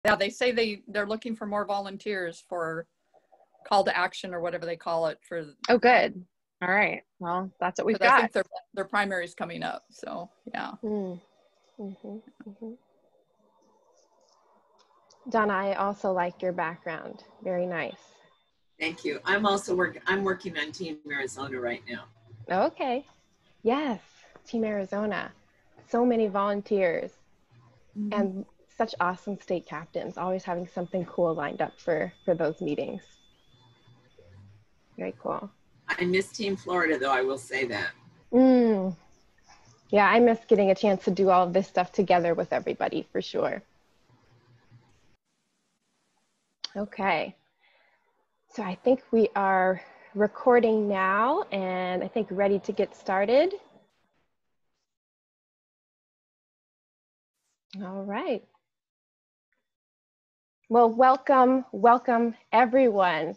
Yeah, they say they're looking for more volunteers for call to action or whatever they call it for. Oh, good. All right. Well, that's what we've got. I think their primary is coming up. So yeah. Donna, I also like your background. Very nice. Thank you. I'm also working on Team Arizona right now. Okay. Yes, Team Arizona. So many volunteers and such awesome state captains, always having something cool lined up for those meetings. Very cool. I miss Team Florida, though, I will say that. Yeah, I miss getting a chance to do all of this stuff together with everybody, for sure. Okay. So I think we are recording now, and I think ready to get started. All right. Well, welcome everyone.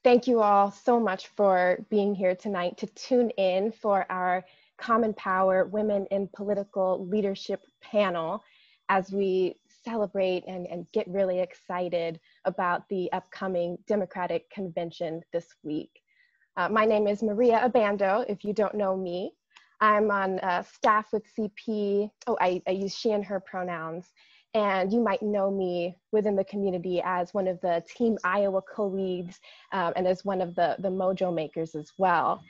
Thank you all so much for being here tonight to tune in for our Common Power Women in Political Leadership panel as we celebrate and get really excited about the upcoming Democratic Convention this week. My name is Maria Abando, if you don't know me. I'm on staff with CP. Oh, I use she and her pronouns. And you might know me within the community as one of the Team Iowa co-leads and as one of the Mojo makers as well.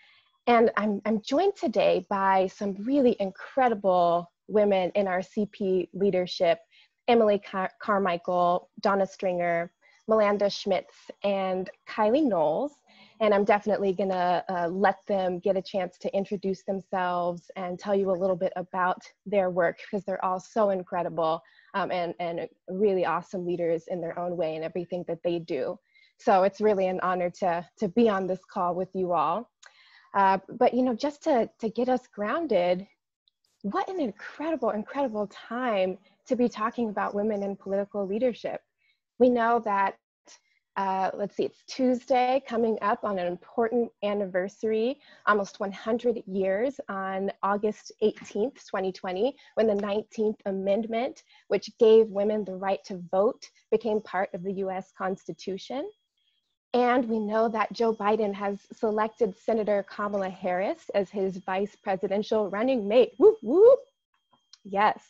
And I'm joined today by some really incredible women in our CP leadership, Emily Carmichael, Donna Stringer, Melinda Schmitz, and Kylie Knowles. And I'm definitely gonna let them get a chance to introduce themselves and tell you a little bit about their work, because they're all so incredible and really awesome leaders in their own way and everything that they do. So it's really an honor to be on this call with you all. But you know, just to get us grounded, what an incredible time to be talking about women in political leadership. We know that let's see, it's Tuesday coming up on an important anniversary, almost 100 years on August 18th, 2020, when the 19th Amendment, which gave women the right to vote, became part of the US Constitution. And we know that Joe Biden has selected Senator Kamala Harris as his vice presidential running mate. Whoop, whoop. Yes.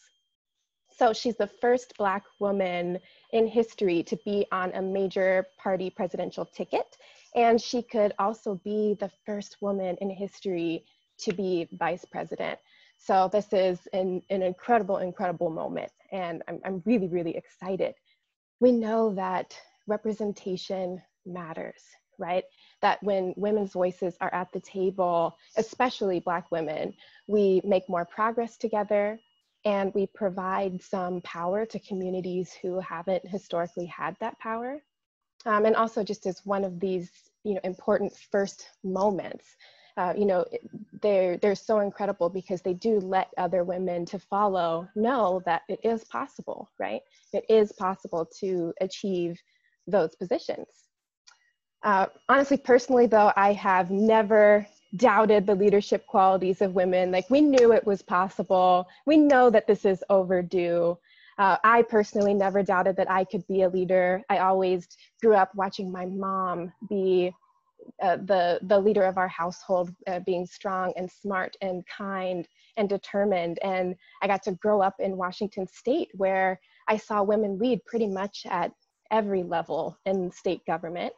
So she's the first Black woman in history to be on a major party presidential ticket. And she could also be the first woman in history to be vice president. So this is an incredible moment. And I'm really excited. We know that representation matters, right? That when women's voices are at the table, especially Black women, we make more progress together. And we provide some power to communities who haven't historically had that power. And also just as one of these, you know, important first moments, you know, they're so incredible because they do let other women to follow know that it is possible, right? It is possible to achieve those positions. Honestly, personally though, I have never doubted the leadership qualities of women. Like, we knew it was possible. We know that this is overdue. I personally never doubted that I could be a leader. I always grew up watching my mom be the leader of our household, being strong and smart and kind and determined. And I got to grow up in Washington State, where I saw women lead pretty much at every level in state government.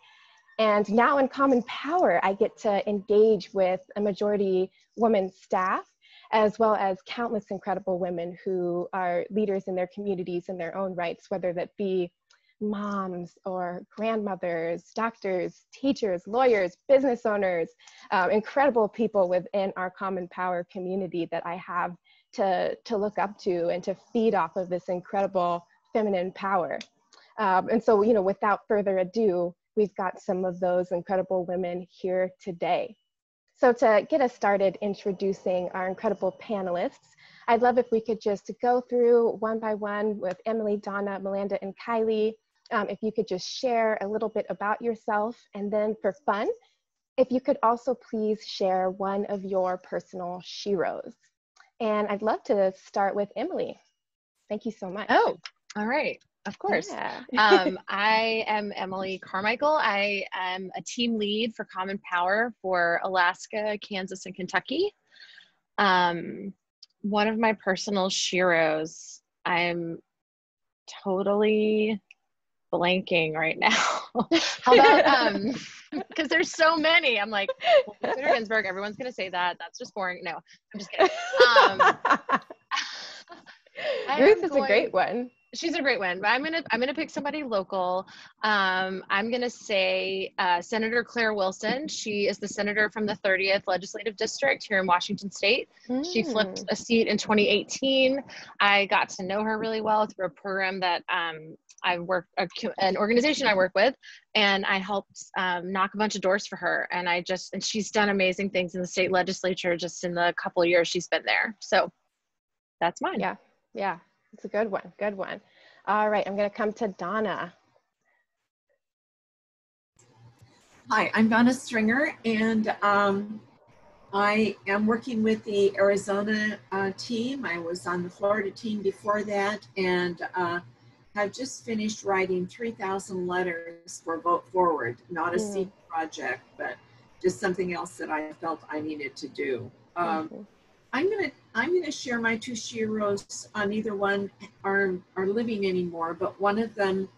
And now in Common Power, I get to engage with a majority woman staff, as well as countless incredible women who are leaders in their communities in their own rights, whether that be moms or grandmothers, doctors, teachers, lawyers, business owners, incredible people within our Common Power community that I have to look up to and to feed off of this incredible feminine power. And so, you know, without further ado, we've got some of those incredible women here today. So to get us started introducing our incredible panelists, I'd love if we could just go through one by one with Emily, Donna, Melinda, and Kylie. If you could just share a little bit about yourself, and then for fun, if you could also please share one of your personal sheroes. And I'd love to start with Emily. Thank you so much. Oh, all right. Of course. Yeah. I am Emily Carmichael. I am a team lead for Common Power for Alaska, Kansas, and Kentucky. One of my personal sheroes, I'm totally blanking right now. How about, because there's so many. I'm like, well, Ruth Bader Ginsburg, everyone's going to say that. That's just boring. No, I'm just kidding. Ruth is a great one. She's a great one, but I'm gonna pick somebody local. I'm gonna say Senator Claire Wilson. She is the senator from the 30th Legislative District here in Washington State. She flipped a seat in 2018. I got to know her really well through a program that I work, an organization I work with, and I helped knock a bunch of doors for her. And she's done amazing things in the state legislature just in the couple of years she's been there. So that's mine. Yeah. It's a good one. Good one. All right. I'm going to come to Donna. Hi, I'm Donna Stringer, and I am working with the Arizona team. I was on the Florida team before that, and have just finished writing 3,000 letters for Vote Forward, not a seat project, but just something else that I felt I needed to do. I'm gonna share my two sheroes. Neither one are living anymore, but one of them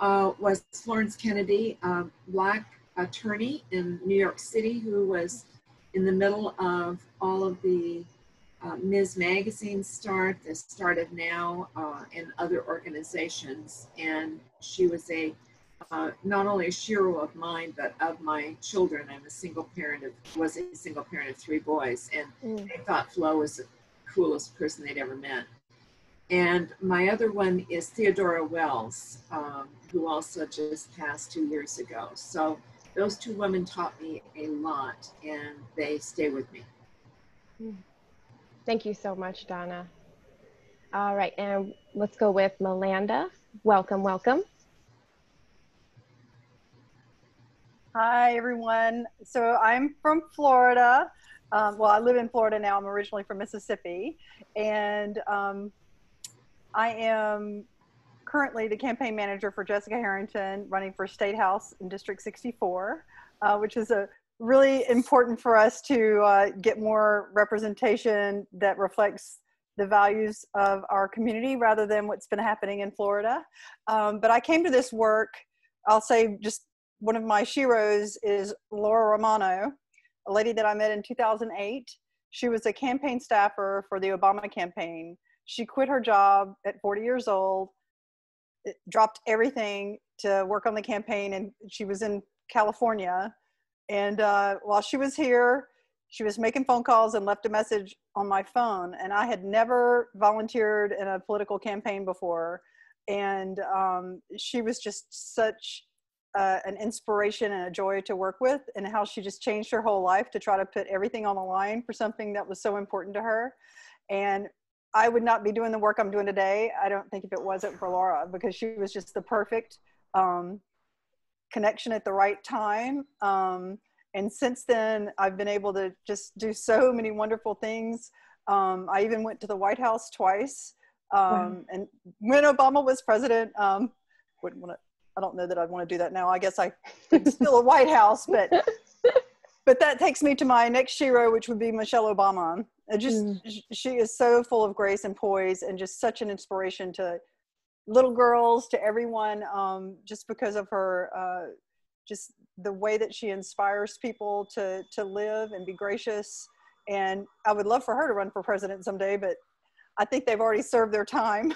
was Florence Kennedy, a Black attorney in New York City who was in the middle of all of the Ms. Magazine start, the Start of Now, and other organizations. And she was not only a shero of mine, but of my children. I'm was a single parent of 3 boys, and they thought Flo was the coolest person they'd ever met. And my other one is Theodora Wells, who also just passed 2 years ago. So those 2 women taught me a lot, and they stay with me. Thank you so much, Donna. All right, and let's go with Melanda. Welcome, welcome. Hi, everyone. So I'm from Florida. Well, I live in Florida now. I'm originally from Mississippi. And I am currently the campaign manager for Jessica Harrington, running for State House in District 64, which is really important for us to get more representation that reflects the values of our community rather than what's been happening in Florida. But I came to this work, I'll say just one of my sheroes is Laura Romano, a lady that I met in 2008. She was a campaign staffer for the Obama campaign. She quit her job at 40 years old, dropped everything to work on the campaign, and she was in California. And while she was here, she was making phone calls and left a message on my phone. And I had never volunteered in a political campaign before. And she was just such an inspiration and a joy to work with, and how she just changed her whole life to try to put everything on the line for something that was so important to her. And I would not be doing the work I'm doing today, I don't think, if it wasn't for Laura, because she was just the perfect connection at the right time. And since then, I've been able to just do so many wonderful things. I even went to the White House twice. And when Obama was president, I don't know that I'd want to do that now. I guess it's still a White House, but that takes me to my next shero, which would be Michelle Obama. She is so full of grace and poise, and just such an inspiration to little girls, to everyone, just because of her, just the way that she inspires people to live and be gracious. And I would love for her to run for president someday, but I think they've already served their time.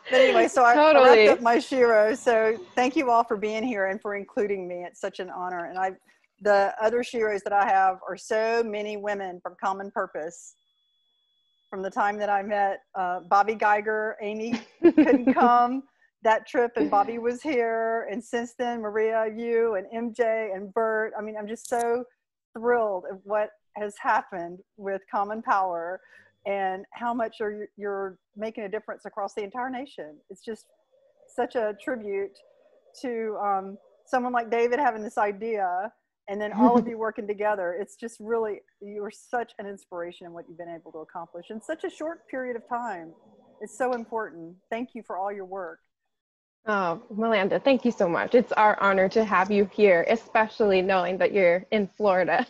But anyway, so I wrapped up my shero. So thank you all for being here and for including me. It's such an honor. And the other sheroes that I have are so many women from Common Purpose. From the time that I met Bobby Geiger, Amy couldn't come that trip, and Bobby was here. And since then, Maria, you, and MJ, and Bert. I mean, I'm just so thrilled at what has happened with Common Power, and how much you're making a difference across the entire nation. It's just such a tribute to someone like David having this idea, and then all of you working together. It's just really, you're such an inspiration in what you've been able to accomplish in such a short period of time. It's so important. Thank you for all your work. Oh, Melinda, thank you so much. It's our honor to have you here, especially knowing that you're in Florida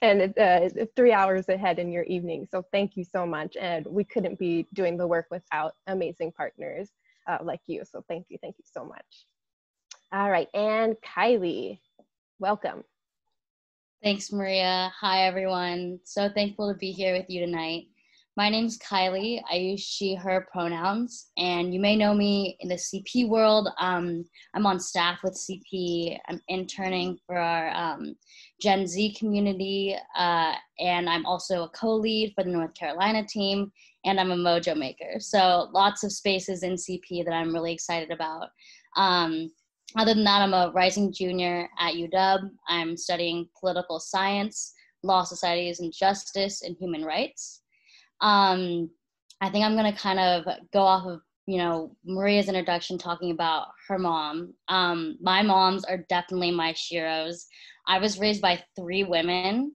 and it's 3 hours ahead in your evening. So thank you so much. And we couldn't be doing the work without amazing partners like you. So thank you so much. All right, and Kylie, welcome. Thanks, Maria. Hi, everyone. So thankful to be here with you tonight. My name's Kylie. I use she, her pronouns, and you may know me in the CP world. I'm on staff with CP. I'm interning for our Gen Z community, and I'm also a co-lead for the North Carolina team, and I'm a mojo maker. So lots of spaces in CP that I'm really excited about. Other than that, I'm a rising junior at UW. I'm studying political science, law, societies, and justice and human rights. I think I'm going to kind of go off of, Maria's introduction talking about her mom. My moms are definitely my sheroes. I was raised by 3 women,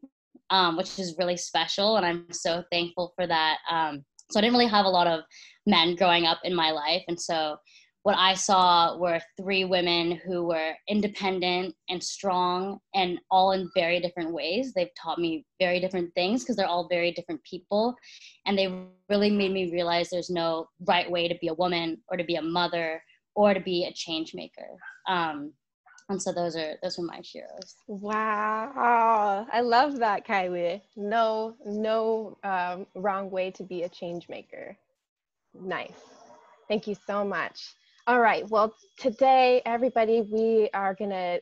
which is really special, and I'm so thankful for that. So I didn't really have a lot of men growing up in my life, and so what I saw were 3 women who were independent and strong and all in very different ways. They've taught me very different things because they're all very different people. And they really made me realize there's no right way to be a woman or to be a mother or to be a change maker. And so those are my heroes. Wow, I love that, Kylie. No wrong way to be a change maker. Nice. Thank you so much. All right, well, today, everybody, we are gonna,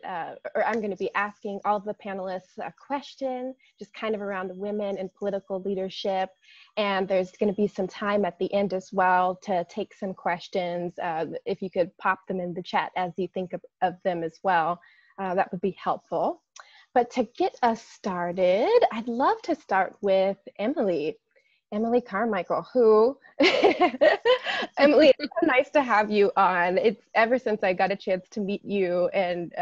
or I'm gonna be asking all of the panelists a question, just kind of around women in political leadership. And there's gonna be some time at the end as well to take some questions. If you could pop them in the chat as you think of them as well, that would be helpful. But to get us started, I'd love to start with Emily Carmichael, who, Emily, it's so nice to have you on. It's ever since I got a chance to meet you and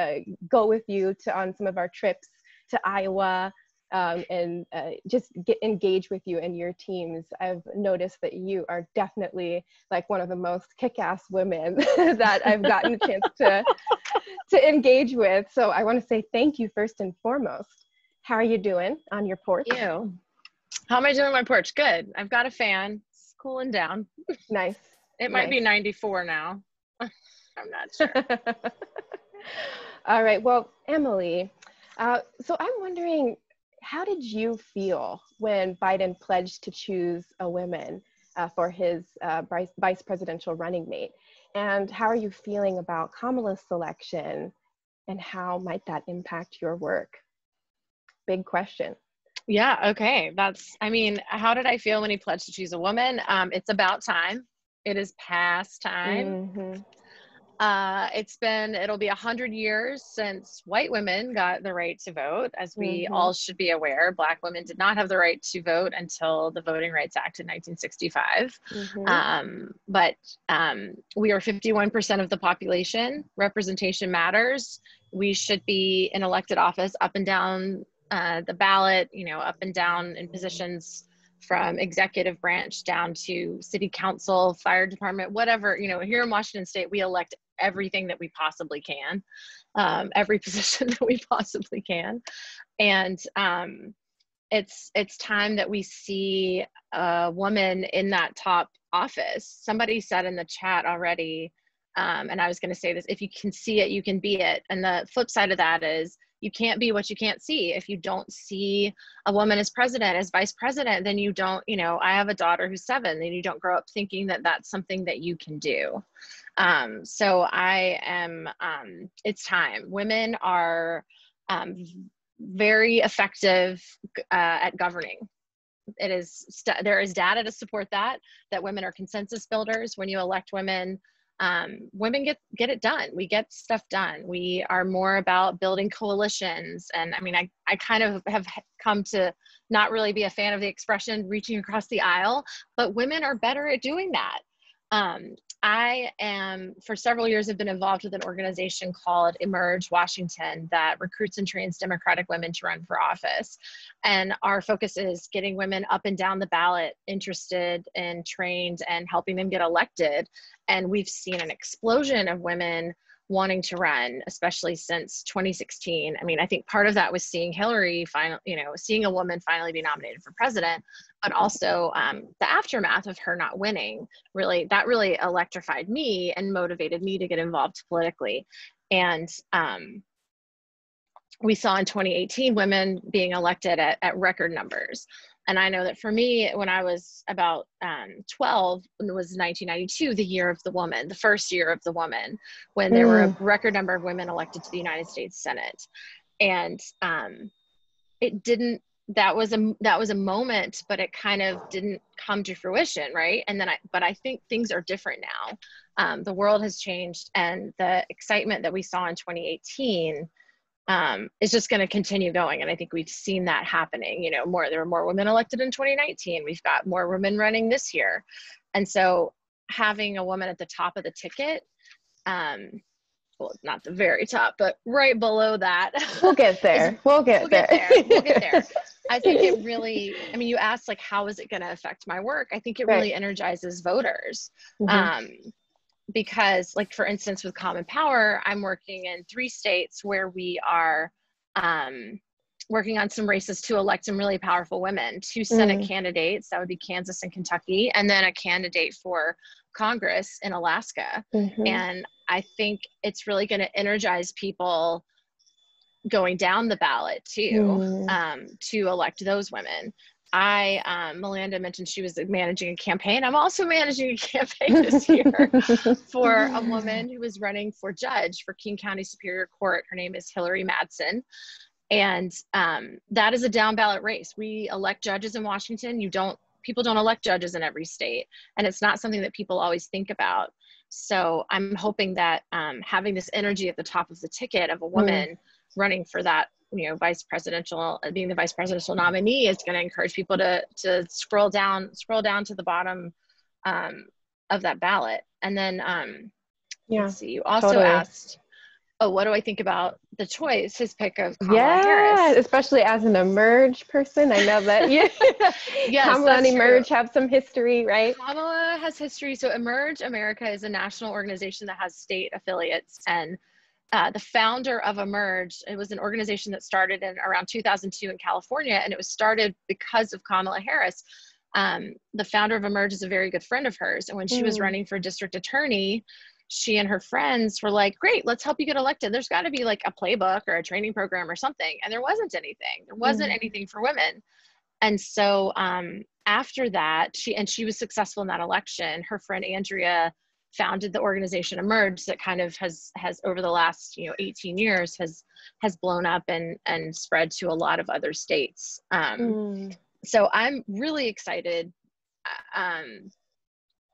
go with you on some of our trips to Iowa and just get engaged with you and your teams. I've noticed that you are definitely like one of the most kick-ass women that I've gotten a chance to engage with. So I want to say thank you first and foremost. How are you doing on your porch? Thank you. How am I doing on my porch? Good. I've got a fan. It's cooling down. Nice. It might be 94 now. I'm not sure. All right. Well, Emily, so I'm wondering, how did you feel when Biden pledged to choose a woman for his vice presidential running mate? And how are you feeling about Kamala's selection? And how might that impact your work? Big question. Yeah, okay. How did I feel when he pledged to choose a woman? It's about time. It is past time. Mm-hmm. It'll be 100 years since white women got the right to vote. As we all should be aware, Black women did not have the right to vote until the Voting Rights Act in 1965. But we are 51% of the population. Representation matters. We should be in elected office up and down the ballot, up and down in positions from executive branch down to city council, fire department, whatever. Here in Washington State, we elect everything that we possibly can, every position that we possibly can. And it's time that we see a woman in that top office. Somebody said in the chat already, and I was going to say this, if you can see it, you can be it. And the flip side of that is, you can't be what you can't see. If you don't see a woman as president, as vice president, then you don't, I have a daughter who's 7, and you don't grow up thinking that that's something that you can do. So it's time. Women are very effective at governing. There is data to support that women are consensus builders. When you elect women, women get it done. We get stuff done. We are more about building coalitions. And I kind of have come to not really be a fan of the expression reaching across the aisle, but women are better at doing that. I am, for several years, have been involved with an organization called Emerge Washington that recruits and trains Democratic women to run for office. And our focus is getting women up and down the ballot, interested and trained, and helping them get elected. And we've seen an explosion of women wanting to run, especially since 2016. I mean, I think part of that was seeing Hillary seeing a woman finally be nominated for president, but also the aftermath of her not winning really electrified me and motivated me to get involved politically. And we saw in 2018 women being elected at record numbers. And I know that for me, when I was about 12, it was 1992, the year of the woman, the first year of the woman, when there were a record number of women elected to the United States Senate. And that was a moment, but it kind of didn't come to fruition, right? And then but I think things are different now. The world has changed, and the excitement that we saw in 2018 is just going to continue going. And I think we've seen that happening, there were more women elected in 2019. We've got more women running this year. And so having a woman at the top of the ticket, well, not the very top, but right below that. We'll get there. We'll get there. I think it really, you asked like, how is it going to affect my work? I think it really energizes voters. Because like, for instance, with Common Power, I'm working in 3 states where we are working on some races to elect some really powerful women, 2 Senate candidates, that would be Kansas and Kentucky, and then a candidate for Congress in Alaska. And I think it's really going to energize people going down the ballot too, to elect those women. Melinda mentioned she was managing a campaign. I'm also managing a campaign this year for a woman who is running for judge for King County Superior Court. Her name is Hillary Madsen. And that is a down ballot race. We elect judges in Washington. People don't elect judges in every state. And it's not something that people always think about. So I'm hoping that having this energy at the top of the ticket of a woman running for that, being the vice presidential nominee is going to encourage people to scroll down to the bottom of that ballot. And then let's see, you also asked, what do I think about the choice, his pick of Kamala Harris? Especially as an Emerge person. I know that Kamala and Emerge have some history, right? Kamala has history. So Emerge America is a national organization that has state affiliates, and the founder of Emerge, it was an organization that started in around 2002 in California, and it was started because of Kamala Harris. The founder of Emerge is a very good friend of hers, and when she was running for district attorney, she and her friends were like, great, let's help you get elected. There's got to be like a playbook or a training program or something. And there wasn't anything. There wasn't anything for women. And so after that, she was successful in that election. Her friend Andrea founded the organization Emerge that kind of has over the last 18 years has blown up and spread to a lot of other states. So I'm really excited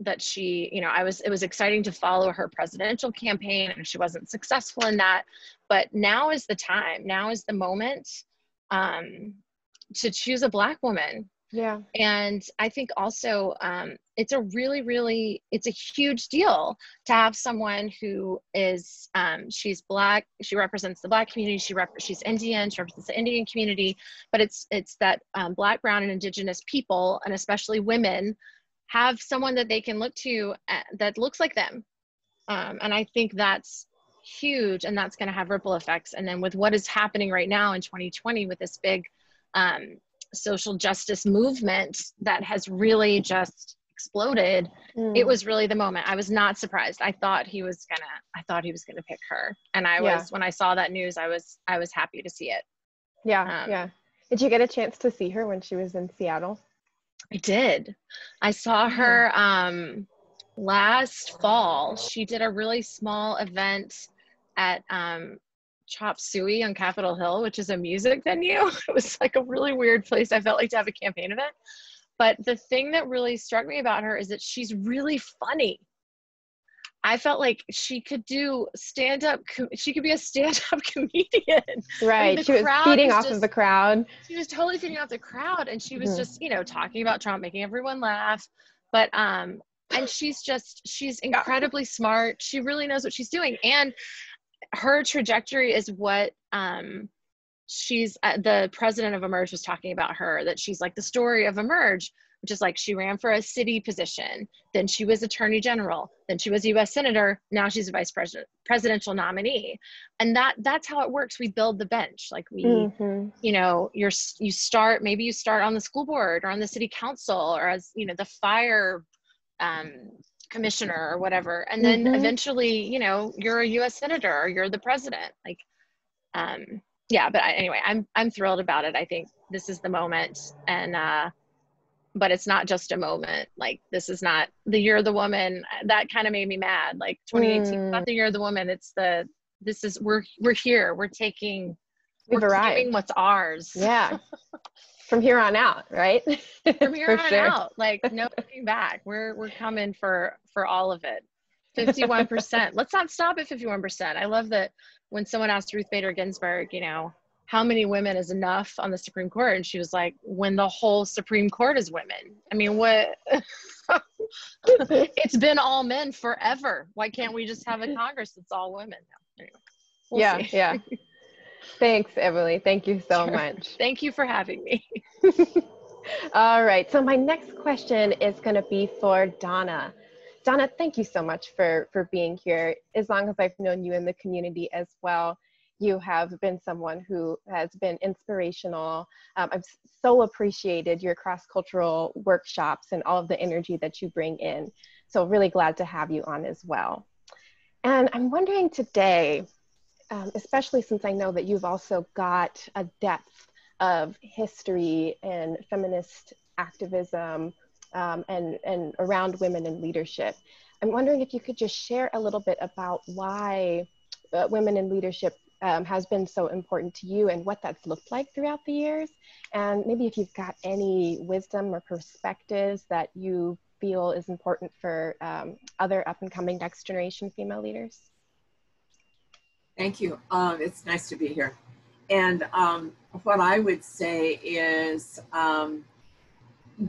that she, it was exciting to follow her presidential campaign, and she wasn't successful in that, but now is the time, now is the moment to choose a Black woman. Yeah. And I think also it's a huge deal to have someone who is, she's Black, she represents the Black community, she's Indian, she represents the Indian community, but it's that Black, brown, and Indigenous people, and especially women, have someone that they can look to that looks like them. And I think that's huge, and that's going to have ripple effects. And then with what is happening right now in 2020 with this big social justice movement that has really just exploded, it was really the moment. I was not surprised. I thought he was gonna pick her. And when I saw that news, I was happy to see it. Yeah. Did you get a chance to see her when she was in Seattle? I did. I saw her last fall. She did a really small event at Chop Suey on Capitol Hill, which is a music venue. It was like a really weird place. I felt like to have a campaign event. But the thing that really struck me about her is that she's really funny. I felt like she could do stand-up. She could be a stand-up comedian. Right. She was feeding off of the crowd. She was totally feeding off the crowd. And she was just, talking about Trump, making everyone laugh. But And she's incredibly smart. She really knows what she's doing. And her trajectory is what she's the president of Emerge was talking about her, that she's like the story of Emerge, which is like she ran for a city position, then she was attorney general, then she was US senator, now she's a vice presidential nominee. And that's how it works. We build the bench. Like we, you know, you start on the school board or on the city council or as, you know, the fire commissioner or whatever. And then eventually, you know, you're a US senator or you're the president. Like, yeah, but anyway, I'm thrilled about it. I think this is the moment, and but it's not just a moment. Like, this is not the year of the woman. That kind of made me mad. Like 2018, not the year of the woman. It's we're here. We're claiming what's ours. Yeah. From here on out, right? From here on out, like no looking back. We're coming for all of it. 51%. Let's not stop at 51%. I love that when someone asked Ruth Bader Ginsburg, you know, how many women is enough on the Supreme Court? And she was like, when the whole Supreme Court is women. I mean, what? It's been all men forever. Why can't we just have a Congress that's all women now? Anyway, we'll see. Yeah. Thanks, Emily. Thank you so much. Thank you for having me. All right. So my next question is going to be for Donna. Donna, thank you so much for being here. As long as I've known you in the community as well, you have been someone who has been inspirational. I've so appreciated your cross-cultural workshops and all of the energy that you bring in. So really glad to have you on as well. And I'm wondering today, especially since I know that you've also got a depth of history and feminist activism and around women in leadership. I'm wondering if you could just share a little bit about why women in leadership has been so important to you and what that's looked like throughout the years. And maybe if you've got any wisdom or perspectives that you feel is important for other up and coming next generation female leaders. Thank you. It's nice to be here. And what I would say is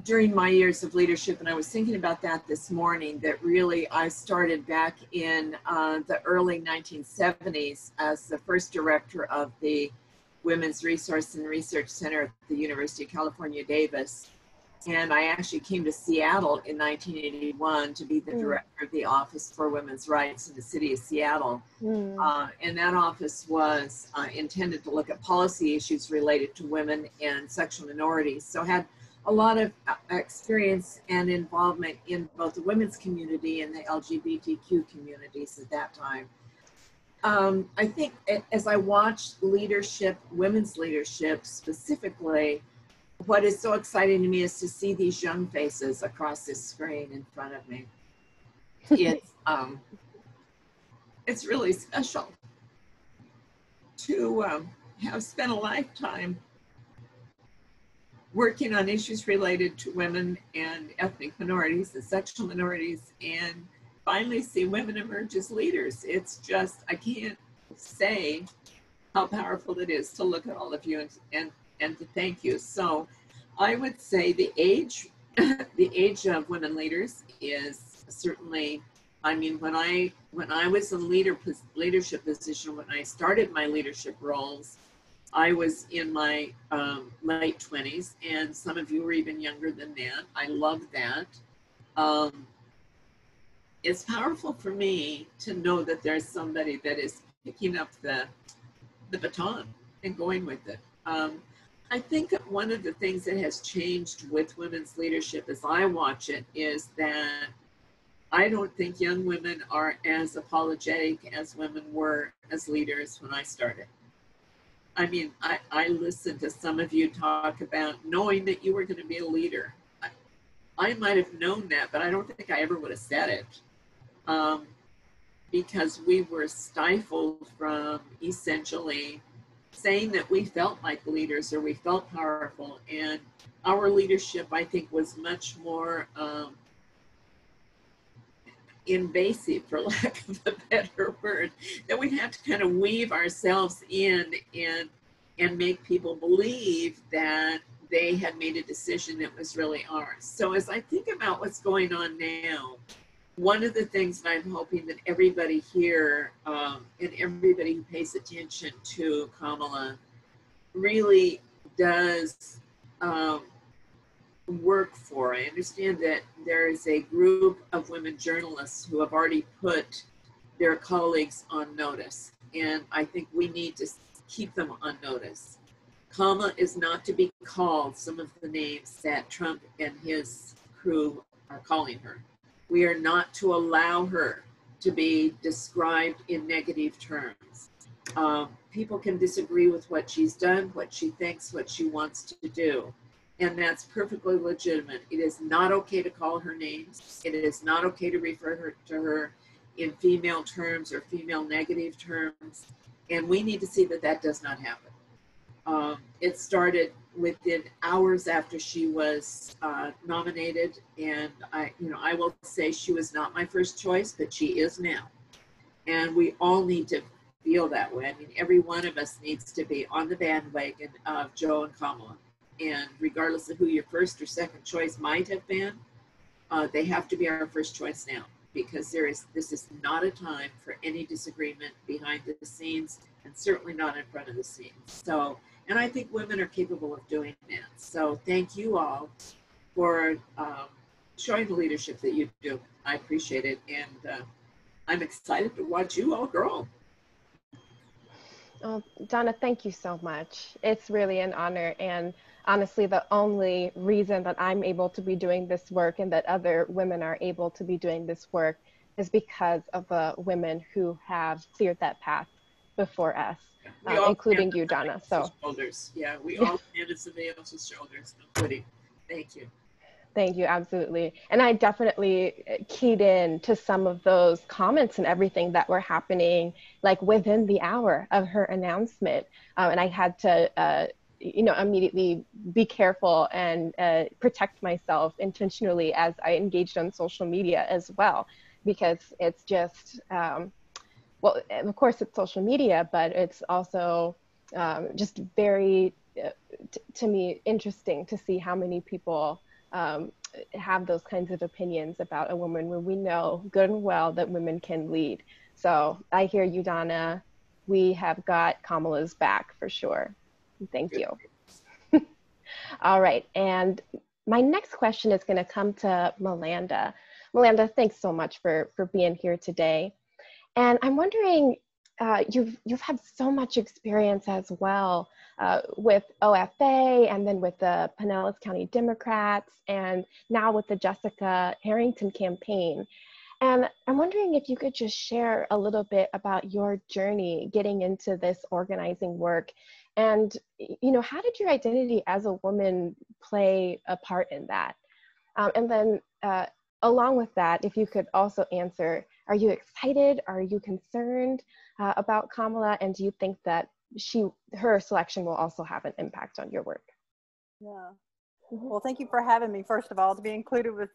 during my years of leadership, and I was thinking about that this morning, that really I started back in the early 1970s as the first director of the Women's Resource and Research Center at the University of California, Davis. And I actually came to Seattle in 1981 to be the director of the Office for Women's Rights in the city of Seattle. And that office was intended to look at policy issues related to women and sexual minorities. So I had a lot of experience and involvement in both the women's community and the LGBTQ communities at that time. I think as I watched leadership, women's leadership specifically, what is so exciting to me is to see these young faces across this screen in front of me. It's really special to have spent a lifetime working on issues related to women and ethnic minorities and sexual minorities, and finally see women emerge as leaders. It's just, I can't say how powerful it is to look at all of you and to thank you. So I would say the age of women leaders is certainly, I mean, when I was in leadership position, when I started my leadership roles, I was in my late 20s, and some of you were even younger than that. I love that. It's powerful for me to know that there's somebody that is picking up the baton and going with it. I think one of the things that has changed with women's leadership as I watch it is that I don't think young women are as apologetic as women were as leaders when I started. I mean, I listened to some of you talk about knowing that you were going to be a leader. I might have known that, but I don't think I ever would have said it because we were stifled from essentially saying that we felt like leaders or we felt powerful. And our leadership, I think, was much more invasive, for lack of a better word, that we had to kind of weave ourselves in and make people believe that they had made a decision that was really ours. So as I think about what's going on now, one of the things that I'm hoping that everybody here and everybody who pays attention to Kamala really does work for. I understand that there is a group of women journalists who have already put their colleagues on notice, and I think we need to keep them on notice. Kamala is not to be called some of the names that Trump and his crew are calling her. We are not to allow her to be described in negative terms. People can disagree with what she's done, what she thinks, what she wants to do, and that's perfectly legitimate. It is not okay to call her names. It is not okay to refer to her in female terms or female negative terms, and we need to see that that does not happen. It started within hours after she was nominated, and I will say she was not my first choice, but she is now, and we all need to feel that way. I mean, every one of us needs to be on the bandwagon of Joe and Kamala, and regardless of who your first or second choice might have been, they have to be our first choice now, because this is not a time for any disagreement behind the scenes, and certainly not in front of the scenes. So, and I think women are capable of doing that. So thank you all for showing the leadership that you do. I appreciate it, and I'm excited to watch you all grow. Oh, Donna, thank you so much. It's really an honor, and honestly, the only reason that I'm able to be doing this work and that other women are able to be doing this work is because of the women who have cleared that path before us, including you, Donna. So, shoulders. Yeah, we all stand on somebody else's shoulders. No kidding. Thank you. Thank you, absolutely. And I definitely keyed in to some of those comments and everything that were happening like within the hour of her announcement. And I had to, immediately be careful and protect myself intentionally as I engaged on social media as well, because it's just, well, of course it's social media, but it's also just very, to me, interesting to see how many people have those kinds of opinions about a woman when we know good and well that women can lead. So I hear you, Donna. We have got Kamala's back for sure. Thank you. All right, and my next question is going to come to Melinda. Melinda, thanks so much for being here today. And I'm wondering, you've had so much experience as well with OFA, and then with the Pinellas County Democrats, and now with the Jessica Harrington campaign. And I'm wondering if you could just share a little bit about your journey getting into this organizing work. And, how did your identity as a woman play a part in that? And then along with that, if you could also answer, are you excited? Are you concerned about Kamala? And do you think that her selection will also have an impact on your work? Yeah. Well, thank you for having me, first of all, to be included with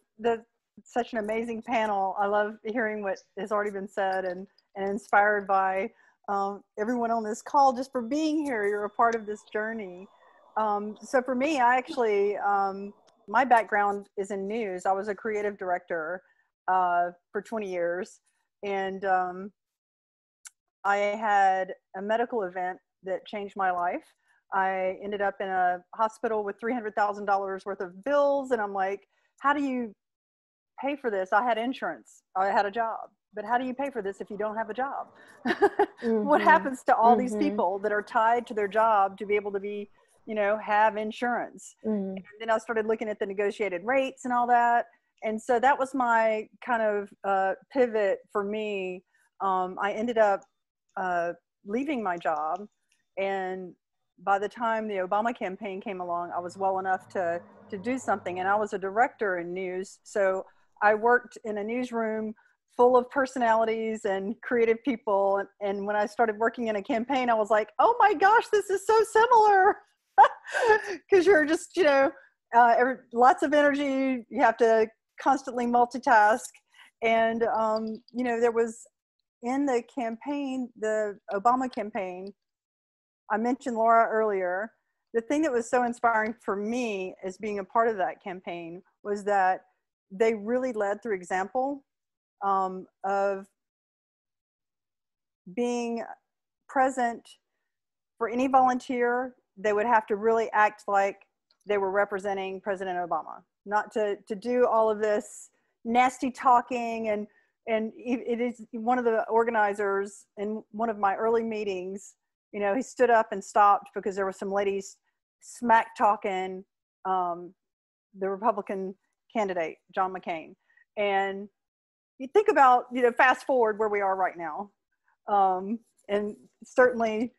such an amazing panel. I love hearing what has already been said, and inspired by everyone on this call just for being here. You're a part of this journey. So for me, I actually, my background is in news. I was a creative director for 20 years. And I had a medical event that changed my life. I ended up in a hospital with $300,000 worth of bills. And I'm like, how do you pay for this? I had insurance. I had a job. But how do you pay for this if you don't have a job? What happens to all these people that are tied to their job to be able to be, have insurance? And then I started looking at the negotiated rates and all that. And so that was my kind of pivot for me. I ended up leaving my job. And by the time the Obama campaign came along, I was well enough to do something. And I was a director in news. So I worked in a newsroom full of personalities and creative people. And when I started working in a campaign, I was like, oh my gosh, this is so similar. Because you're just, lots of energy. You have to constantly multitask. And, there was in the campaign, the Obama campaign, I mentioned Laura earlier. the thing that was so inspiring for me as being a part of that campaign was that they really led through example, of being present. For any volunteer, they would have to really act like they were representing President Obama, not to do all of this nasty talking. And it is one of the organizers in one of my early meetings, you know, he stood up and stopped because there were some ladies smack talking the Republican candidate, John McCain. And you think about, you know, fast forward where we are right now. And certainly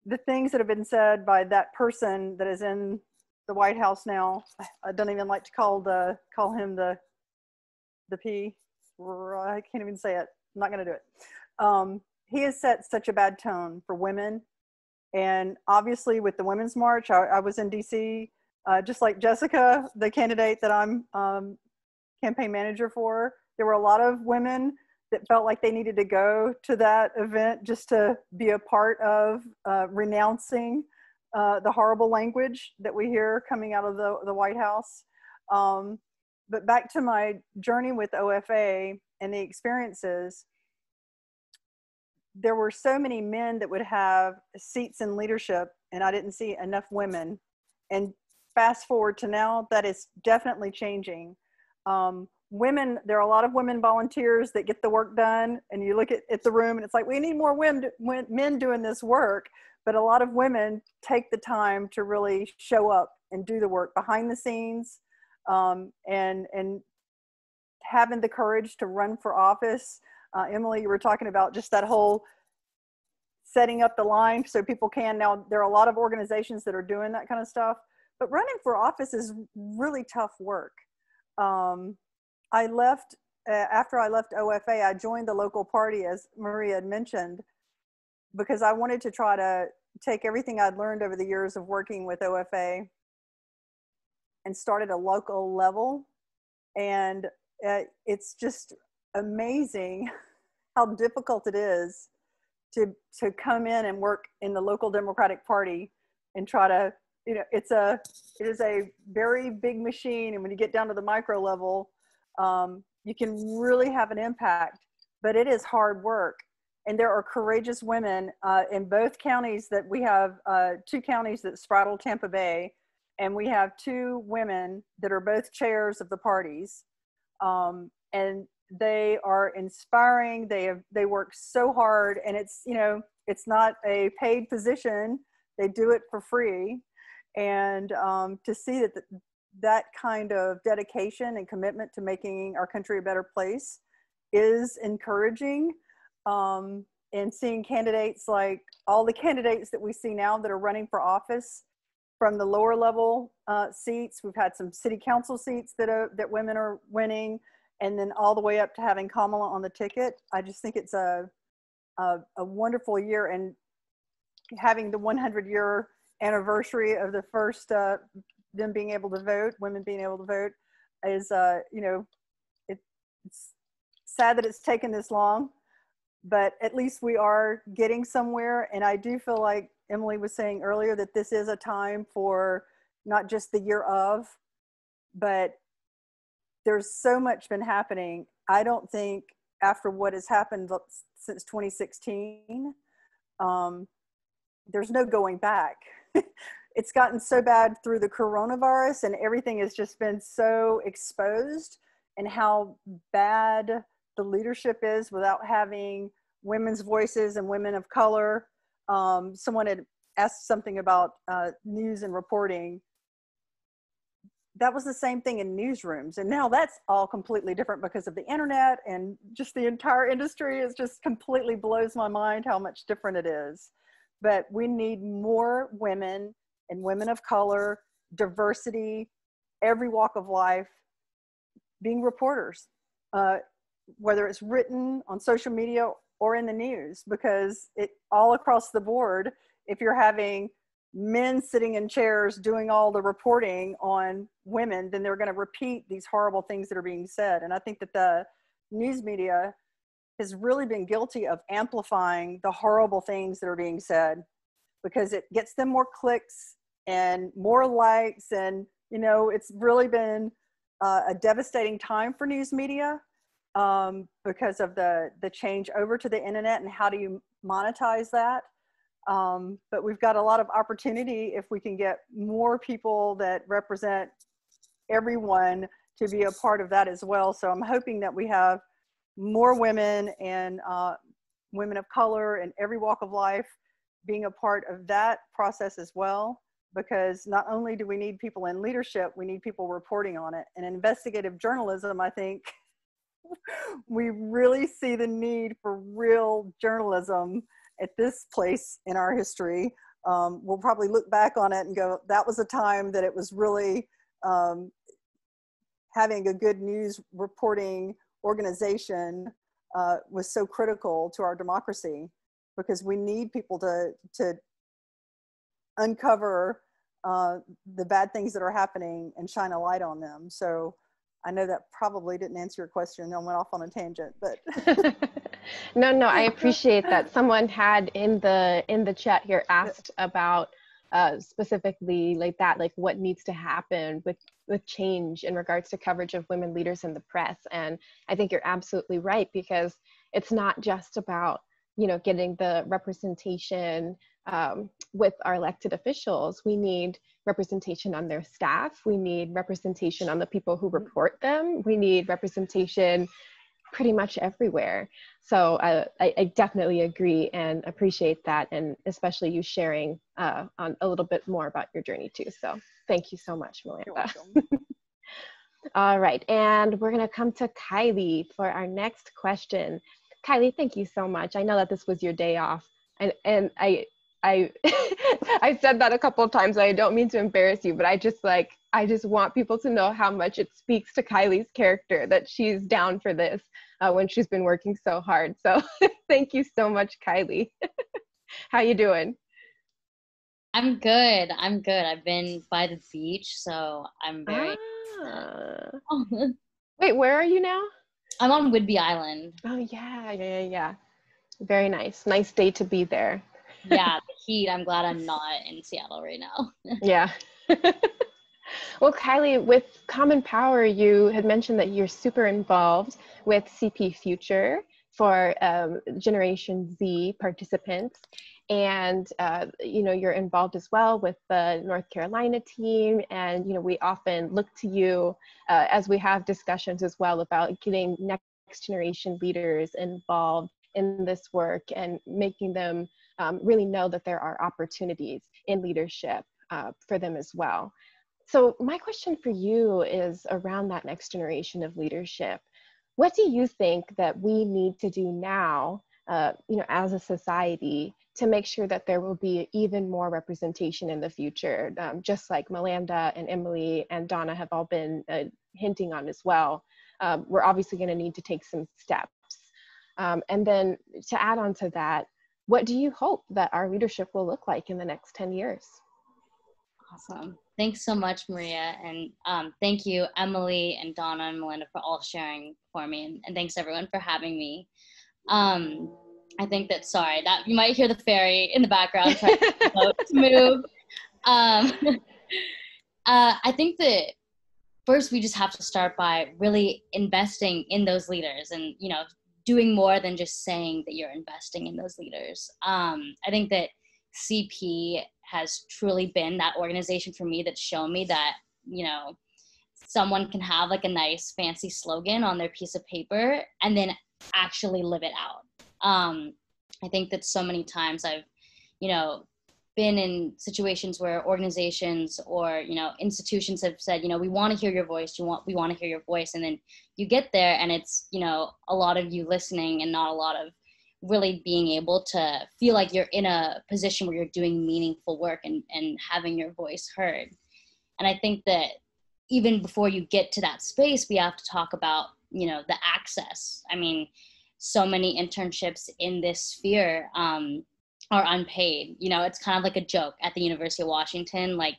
the things that have been said by that person that is in the White House now, I don't even like to call him the P. I can't even say it. I'm not going to do it. He has set such a bad tone for women. And obviously with the Women's March, I was in DC, just like Jessica, the candidate that I'm campaign manager for. There were a lot of women that felt like they needed to go to that event just to be a part of renouncing the horrible language that we hear coming out of the White House. But back to my journey with OFA and the experiences, there were so many men that would have seats in leadership, and I didn't see enough women. And fast forward to now, that is definitely changing. Women, there are a lot of women volunteers that get the work done, and you look at the room and it's like, we need more men doing this work. But a lot of women take the time to really show up and do the work behind the scenes, and having the courage to run for office. Emily, you were talking about just that whole setting up the line so people can. Now, there are a lot of organizations that are doing that kind of stuff, but running for office is really tough work. I left, after I left OFA, I joined the local party, as Maria had mentioned, because I wanted to try to take everything I'd learned over the years of working with OFA and start at a local level. And it's just amazing how difficult it is to come in and work in the local Democratic Party and try to, you know, it is a very big machine. And when you get down to the micro level, you can really have an impact, but it is hard work. And there are courageous women in both counties that we have, 2 counties that straddle Tampa Bay, and we have 2 women that are both chairs of the parties. And they are inspiring. They work so hard, and it's, you know, it's not a paid position. They do it for free. And to see that kind of dedication and commitment to making our country a better place is encouraging. And seeing candidates, like all the candidates that we see now that are running for office from the lower level seats. We've had some city council seats that women are winning, and then all the way up to having Kamala on the ticket. I just think it's a wonderful year, and having the 100-year anniversary of the first them being able to vote, women being able to vote, is you know, it's sad that it's taken this long, but at least we are getting somewhere. And I do feel like Emily was saying earlier that this is a time for not just the year of, but there's so much been happening. I don't think after what has happened since 2016, there's no going back. It's gotten so bad through the coronavirus, and everything has just been so exposed, and how bad the leadership is without having women's voices and women of color. Someone had asked something about news and reporting. That was the same thing in newsrooms. And now that's all completely different because of the internet, and just the entire industry is just completely blows my mind how much different it is. But we need more women and women of color, diversity, every walk of life, being reporters, whether it's written on social media or in the news, because it all across the board, if you're having men sitting in chairs doing all the reporting on women, then they're going to repeat these horrible things that are being said. And I think that the news media has really been guilty of amplifying the horrible things that are being said. because it gets them more clicks and more likes. And, you know, it's really been a devastating time for news media because of the change over to the internet and how do you monetize that. But we've got a lot of opportunity if we can get more people that represent everyone to be a part of that as well. So I'm hoping that we have more women and women of color in every walk of life being a part of that process as well, because not only do we need people in leadership, we need people reporting on it. And investigative journalism, I think we really see the need for real journalism at this place in our history. We'll probably look back on it and go, that was a time that it was really having a good news reporting organization was so critical to our democracy, because we need people to uncover the bad things that are happening and shine a light on them. So I know that probably didn't answer your question. I went off on a tangent, but no, I appreciate that. Someone had in the chat here asked about specifically like that, like what needs to happen with change in regards to coverage of women leaders in the press. And I think you're absolutely right, because it's not just about, you know, getting the representation with our elected officials. We need representation on their staff. We need representation on the people who report them. We need representation pretty much everywhere. So I definitely agree and appreciate that, and especially you sharing on a little bit more about your journey too. So thank you so much, Melinda. All right, and we're gonna come to Kylie for our next question. Kylie, thank you so much. I know that this was your day off, and I I said that a couple of times. I don't mean to embarrass you, but I just want people to know how much it speaks to Kylie's character that she's down for this when she's been working so hard. So thank you so much, Kylie. How you doing? I'm good. I've been by the beach, so I'm very Wait, where are you now? I'm on Whidbey Island. Oh yeah. Very nice. Nice day to be there. Yeah, the heat. I'm glad I'm not in Seattle right now. Yeah. Well, Kylie, with Common Power, you had mentioned that you're super involved with CP Future for Generation Z participants. And, you know, you're involved as well with the North Carolina team. And, you know, we often look to you as we have discussions as well about getting next generation leaders involved in this work and making them really know that there are opportunities in leadership for them as well. So my question for you is around that next generation of leadership. What do you think that we need to do now, you know, as a society to make sure that there will be even more representation in the future, just like Melinda and Emily and Donna have all been hinting on as well? We're obviously going to need to take some steps. And then to add on to that, what do you hope that our leadership will look like in the next 10 years? Awesome. Thanks so much, Maria. And thank you, Emily and Donna and Melinda, for all sharing for me. And thanks everyone for having me. I think that, sorry, that you might hear the ferry in the background trying to move. I think that first we just have to start by really investing in those leaders and, you know, doing more than just saying that you're investing in those leaders. I think that CP has truly been that organization for me that's shown me that, you know, someone can have like a nice fancy slogan on their piece of paper and then actually live it out. I think that so many times I've, you know, been in situations where organizations or, you know, institutions have said, you know, we want to hear your voice. We want to hear your voice. And then you get there and it's, you know, a lot of you listening and not a lot of really being able to feel like you're in a position where you're doing meaningful work and having your voice heard. And I think that even before you get to that space, we have to talk about, you know, the access. I mean, so many internships in this sphere are unpaid. You know, it's kind of like a joke at the University of Washington, like,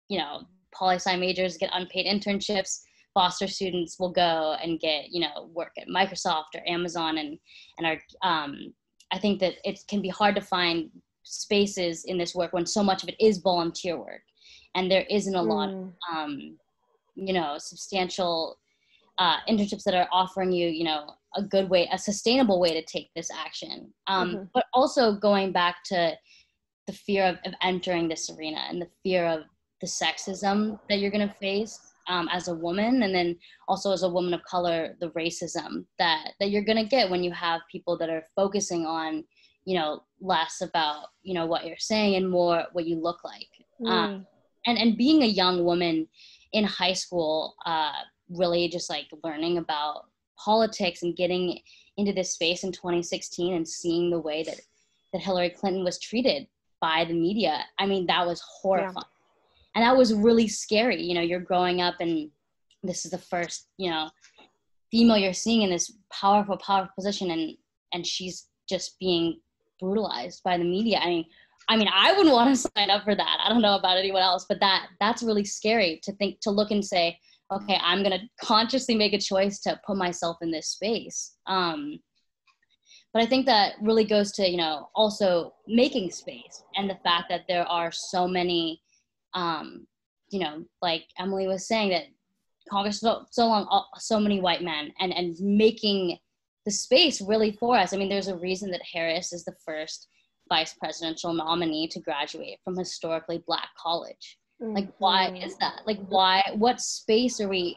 you know, poli-sci majors get unpaid internships. Foster students will go and get, you know, work at Microsoft or Amazon and are, I think that it can be hard to find spaces in this work when so much of it is volunteer work, and there isn't a lot of, substantial internships that are offering you, a sustainable way to take this action. But also going back to the fear of entering this arena and the fear of the sexism that you're going to face as a woman, and then also as a woman of color, the racism that you're going to get when you have people that are focusing on, less about, what you're saying and more what you look like. And being a young woman in high school, really just like learning about politics and getting into this space in 2016 and seeing the way that Hillary Clinton was treated by the media. I mean, that was horrifying. Yeah. And that was really scary. You're growing up and this is the first, female you're seeing in this powerful position, and she's just being brutalized by the media. I mean, I wouldn't want to sign up for that. I don't know about anyone else, but that's really scary to look and say, okay, I'm going to consciously make a choice to put myself in this space. But I think that really goes to, also making space, and the fact that there are so many, like Emily was saying, that Congress so long, so many white men, and making the space really for us. I mean, there's a reason that Harris is the first vice presidential nominee to graduate from historically Black college. Like, why is that? Like, what space are we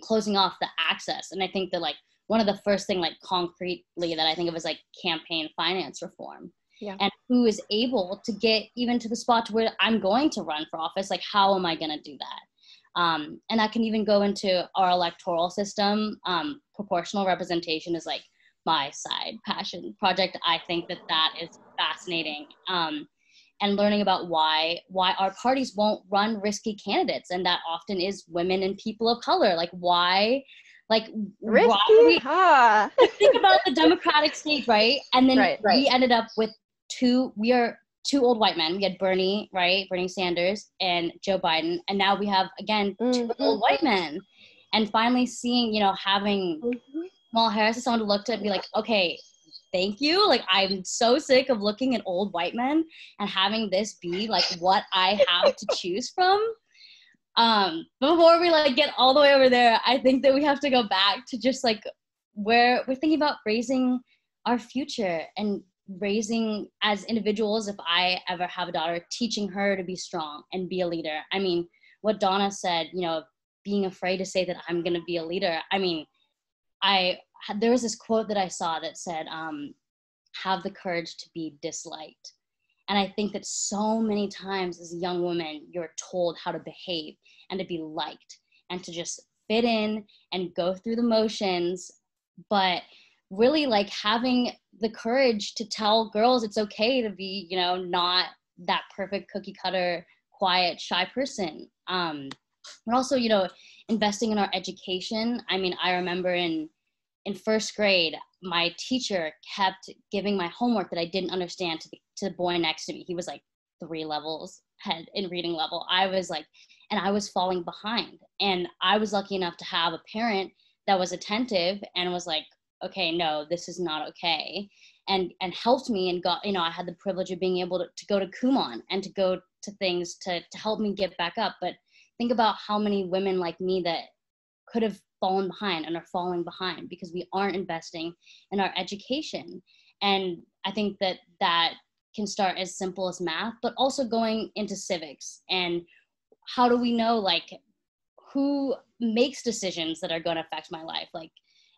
closing off the access? And I think that, like, one of the first thing, like, concretely that I think of is, like, campaign finance reform. Yeah. And who is able to get even to the spot to where I'm going to run for office? Like, how am I going to do that? And that can even go into our electoral system. Proportional representation is, like, my side passion project. I think that is fascinating. And learning about why our parties won't run risky candidates, and that often is women and people of color. Like, why? Like, risky? Why think about the Democratic stage, right? And then we ended up with two old white men. We had Bernie Sanders, and Joe Biden, and now we have, again, two old white men. And finally seeing, having Kamala Harris as someone to look to and be like, okay, thank you. Like, I'm so sick of looking at old white men and having this be like what I have to choose from. Before we like get all the way over there, I think that we have to go back to just like where we're thinking about raising our future and raising as individuals. If I ever have a daughter, teaching her to be strong and be a leader. I mean, what Donna said, being afraid to say that I'm going to be a leader. I mean, there was this quote that I saw that said, have the courage to be disliked. And I think that so many times as a young woman, you're told how to behave and to be liked and to just fit in and go through the motions. But really, like, having the courage to tell girls it's okay to be, not that perfect cookie cutter, quiet, shy person. But also, investing in our education. I mean, I remember in first grade, my teacher kept giving my homework that I didn't understand to the boy next to me. He was like 3 levels ahead in reading level. I was falling behind. And I was lucky enough to have a parent that was attentive and was like, okay, no, this is not okay. And helped me and got, I had the privilege of being able to go to Kumon and to go to things to help me get back up. But think about how many women like me that could have fallen behind and are falling behind because we aren't investing in our education. And I think that can start as simple as math, but also going into civics. And how do we know, like, who makes decisions that are going to affect my life? Like,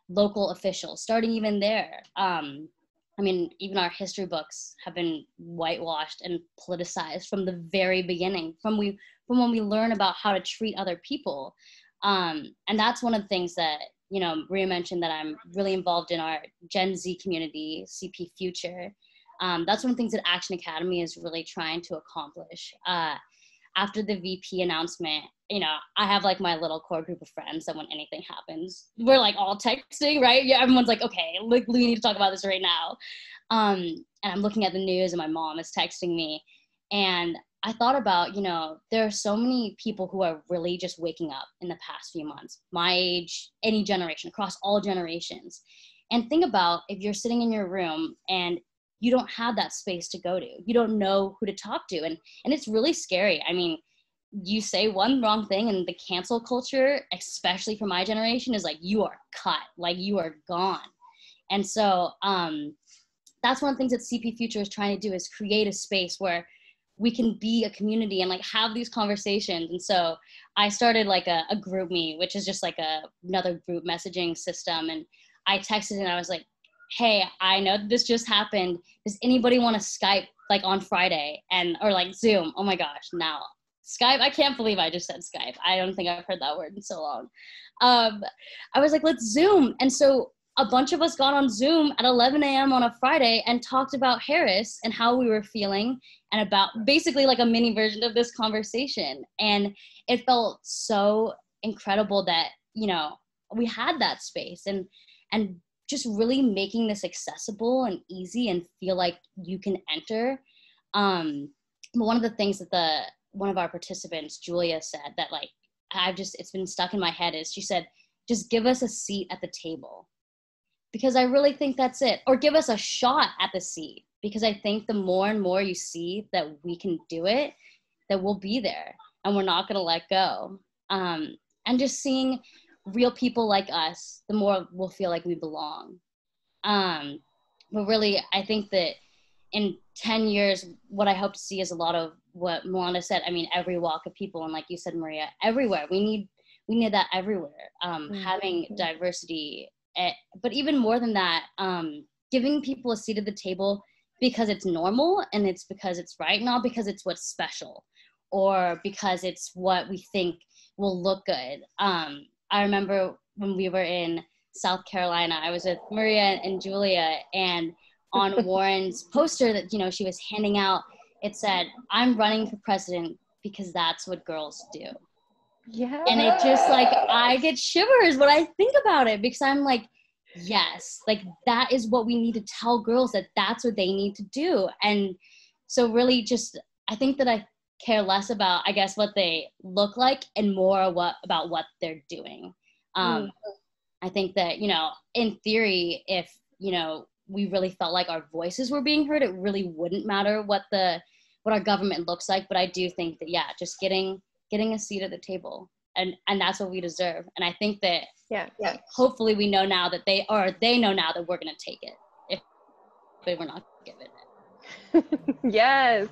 local officials, starting even there. I mean, even our history books have been whitewashed and politicized from the very beginning, from when we learn about how to treat other people. And that's one of the things that, Maria mentioned, that I'm really involved in our Gen Z community, CP Future. That's one of the things that Action Academy is really trying to accomplish. After the VP announcement, I have like my little core group of friends that when anything happens, we're like all texting, right? Yeah, everyone's like, okay, like, we need to talk about this right now. And I'm looking at the news and my mom is texting me. And I thought about, there are so many people who are really just waking up in the past few months, my age, any generation, across all generations. And think about if you're sitting in your room and you don't have that space to go to. You don't know who to talk to. And it's really scary. I mean, you say one wrong thing and the cancel culture, especially for my generation, is like, you are cut, like you are gone. And so that's one of the things that CP Future is trying to do, is create a space where we can be a community and like have these conversations. And so I started like a group me, which is just like another group messaging system. And I texted and I was like, hey, I know this just happened. Does anybody want to Skype like on Friday or like Zoom? Oh my gosh, now Skype. I can't believe I just said Skype. I don't think I've heard that word in so long. I was like, let's Zoom. And so a bunch of us got on Zoom at 11 a.m. on a Friday and talked about Harris and how we were feeling and about basically like a mini version of this conversation. And it felt so incredible that, you know, we had that space and just really making this accessible and easy and feel like you can enter. But one of the things that one of our participants, Julia, said that like, it's been stuck in my head is she said, just give us a seat at the table. Because I really think that's it. Or give us a shot at the seat. Because I think the more and more you see that we can do it, that we'll be there and we're not going to let go. And just seeing real people like us, the more we'll feel like we belong. But really, I think that in 10 years, what I hope to see is a lot of what Melanda said. I mean, every walk of people. And like you said, Maria, everywhere. We need that everywhere. Having diversity. But even more than that, giving people a seat at the table because it's normal and it's because it's right, not because it's what's special or because it's what we think will look good. I remember when we were in South Carolina, I was with Maria and Julia, and on Warren's poster that, you know, she was handing out, it said, "I'm running for president because that's what girls do." Yeah. And it just like, I get shivers when I think about it because I'm like, yes, like that is what we need to tell girls, that that's what they need to do. And so really just, I think that I care less about, I guess, what they look like and more about what they're doing. I think that, you know, in theory, if, you know, we really felt like our voices were being heard, it really wouldn't matter what our government looks like. But I do think that, yeah, just getting a seat at the table, and that's what we deserve. And I think that hopefully we know now that they know now that we're going to take it if they were not given it. Yes.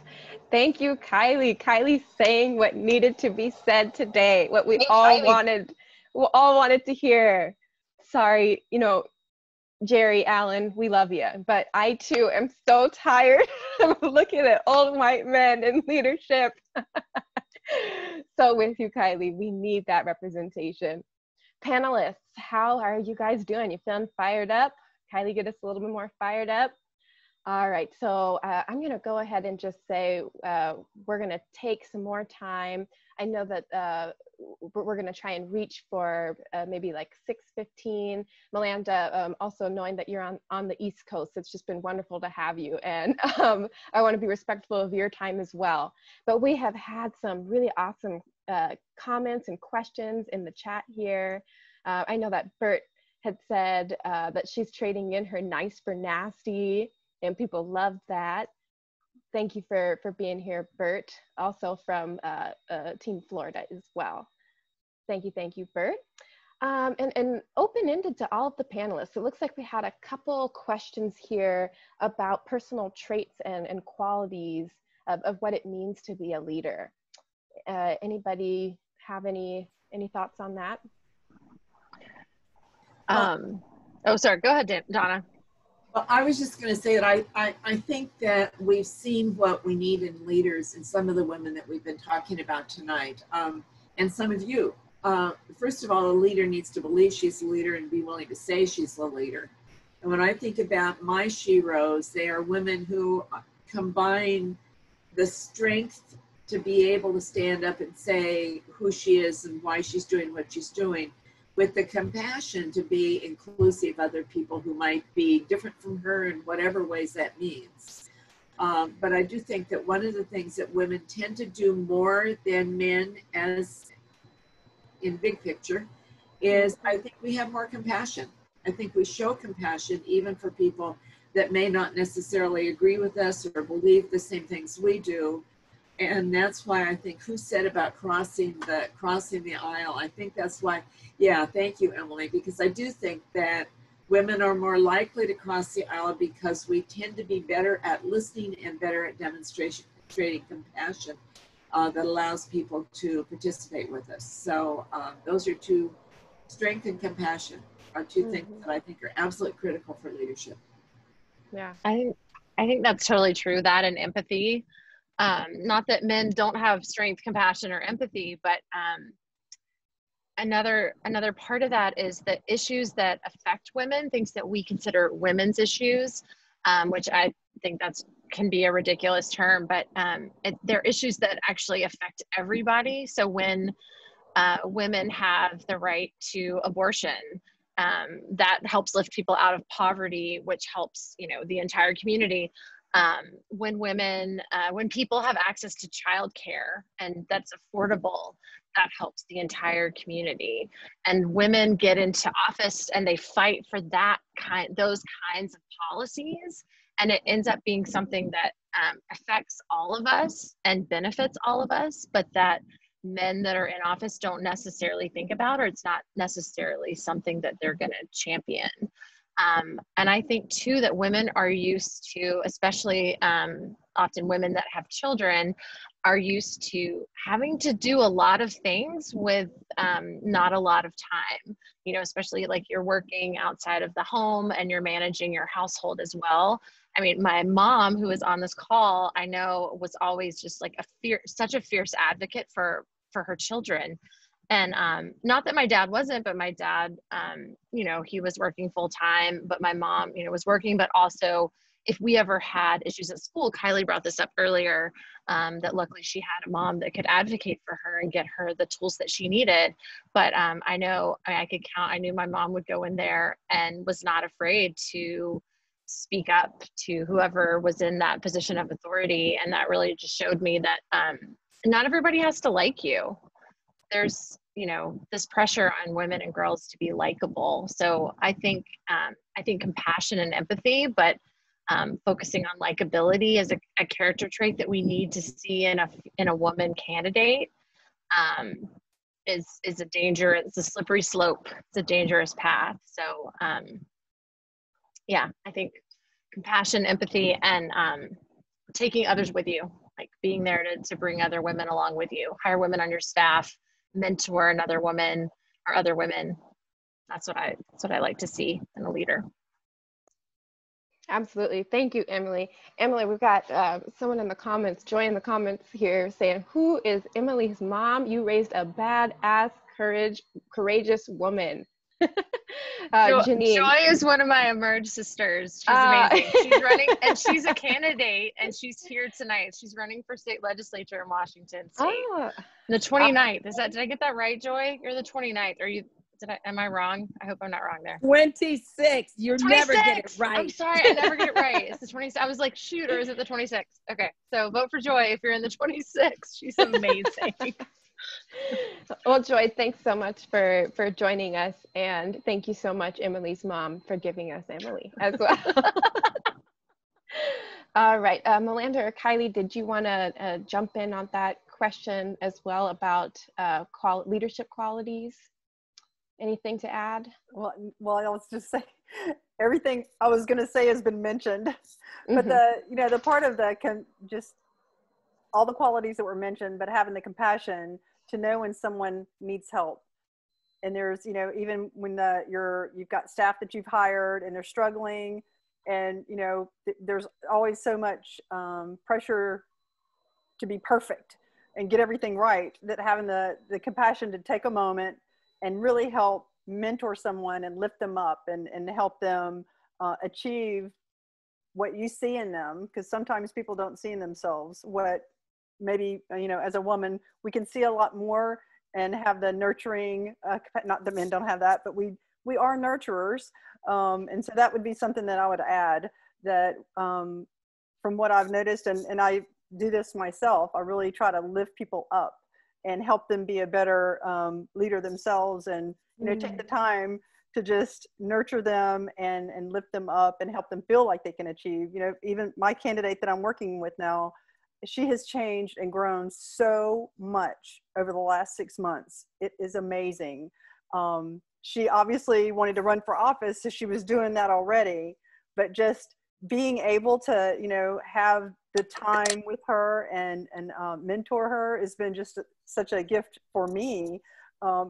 Thank you, Kylie. Kylie saying what needed to be said today, what we all wanted to hear. Sorry, you know, Jerry, Allen, we love you, but I too am so tired of looking at old white men in leadership. So with you, Kylie, we need that representation. Panelists, how are you guys doing? You feeling fired up? Kylie, get us a little bit more fired up. All right, so I'm going to go ahead and just say we're going to take some more time. I know that we're going to try and reach for maybe like 6:15. Melanda, also knowing that you're on the East Coast, it's just been wonderful to have you. And I want to be respectful of your time as well. But we have had some really awesome comments and questions in the chat here. I know that Bert had said that she's trading in her nice for nasty. And people love that. Thank you for being here, Bert, also from Team Florida as well. Thank you, Bert. And open-ended to all of the panelists. It looks like we had a couple questions here about personal traits and qualities of what it means to be a leader. Anybody have any thoughts on that? Oh, sorry, go ahead, Donna. Well, I was just going to say that I think that we've seen what we need in leaders in some of the women that we've been talking about tonight, and some of you. First of all, a leader needs to believe she's a leader and be willing to say she's a leader. And when I think about my sheroes, they are women who combine the strength to be able to stand up and say who she is and why she's doing what she's doing, with the compassion to be inclusive of other people who might be different from her in whatever ways that means. But I do think that one of the things that women tend to do more than men, as in big picture, is I think we have more compassion. I think we show compassion even for people that may not necessarily agree with us or believe the same things we do. And that's why I think who said about crossing the aisle. I think that's why, yeah, thank you, Emily, because I do think that women are more likely to cross the aisle because we tend to be better at listening and better at demonstrating compassion that allows people to participate with us. So those are two, strength and compassion are two things that I think are absolutely critical for leadership. Yeah. I think that's totally true, that and empathy. Not that men don't have strength, compassion, or empathy, but another part of that is the issues that affect women, things that we consider women's issues, which I think can be a ridiculous term, but they're issues that actually affect everybody. So when women have the right to abortion, that helps lift people out of poverty, which helps, the entire community. When people have access to childcare and that's affordable, that helps the entire community. And women get into office and they fight for those kinds of policies, and it ends up being something that affects all of us and benefits all of us, but that men that are in office don't necessarily think about, or it's not necessarily something that they're going to champion. And I think too that women are used to, especially often women that have children, are used to having to do a lot of things with not a lot of time, especially like you're working outside of the home and you're managing your household as well. I mean, my mom, who is on this call, I know was always just like such a fierce advocate for her children. And not that my dad wasn't, but my dad, he was working full time, but my mom, was working, but also if we ever had issues at school, Kylie brought this up earlier, that luckily she had a mom that could advocate for her and get her the tools that she needed. But I knew my mom would go in there and was not afraid to speak up to whoever was in that position of authority. And that really just showed me that not everybody has to like you. There's, this pressure on women and girls to be likable. So I think compassion and empathy, but focusing on likability as a character trait that we need to see in a woman candidate is a danger. It's a slippery slope. It's a dangerous path. So I think compassion, empathy, and taking others with you, like being there to bring other women along with you, hire women on your staff, mentor another woman or other women. That's what I like to see in a leader. Absolutely. Thank you, Emily. Emily, we've got someone in the comments, Joy in the comments here saying, who is Emily's mom? You raised a badass, courageous woman. Janine. Joy is one of my Emerge sisters. She's amazing. She's running, and she's a candidate, and she's here tonight. She's running for state legislature in Washington State. The 29th. Did I get that right, Joy? You're the 29th. Am I wrong? I hope I'm not wrong there. 26. You 26. never get it right. I'm sorry, I never get it right. It's the 26th. I was like, shoot, or is it the 26th? Okay, so vote for Joy if you're in the 26th. She's amazing. Well, Joy, thanks so much for joining us, and thank you so much, Emily's mom, for giving us Emily as well. All right, Melinda or Kylie, did you want to jump in on that question as well about leadership qualities? Anything to add? Well, I was just saying, everything I was going to say has been mentioned, but the part of just all the qualities that were mentioned, but having the compassion to know when someone needs help. And there's, even when you've got staff that you've hired and they're struggling, and, there's always so much pressure to be perfect and get everything right, that having the compassion to take a moment and really help mentor someone and lift them up and help them achieve what you see in them. Because sometimes people don't see in themselves what maybe, as a woman, we can see a lot more and have the nurturing, not that men don't have that, but we are nurturers. And so that would be something that I would add, that from what I've noticed, and I do this myself, I really try to lift people up and help them be a better leader themselves, and take the time to just nurture them and lift them up and help them feel like they can achieve. You know, even my candidate that I'm working with now, she has changed and grown so much over the last 6 months. It is amazing. She obviously wanted to run for office, so she was doing that already, but just being able to, you know, have the time with her and mentor her has been just such a gift for me,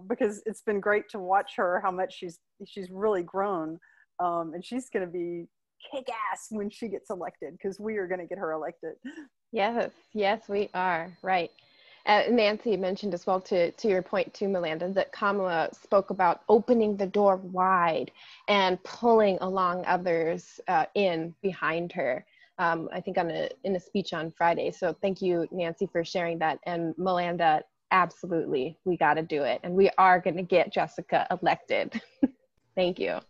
because it's been great to watch her, how much she's really grown, and she's going to be kick-ass when she gets elected, because we are going to get her elected. Yes, we are, right. Nancy mentioned as well, to your point too, Melinda, that Kamala spoke about opening the door wide and pulling along others in behind her. I think in a speech on Friday. So thank you, Nancy, for sharing that. And Melinda, absolutely, we got to do it. And we are going to get Jessica elected. Thank you.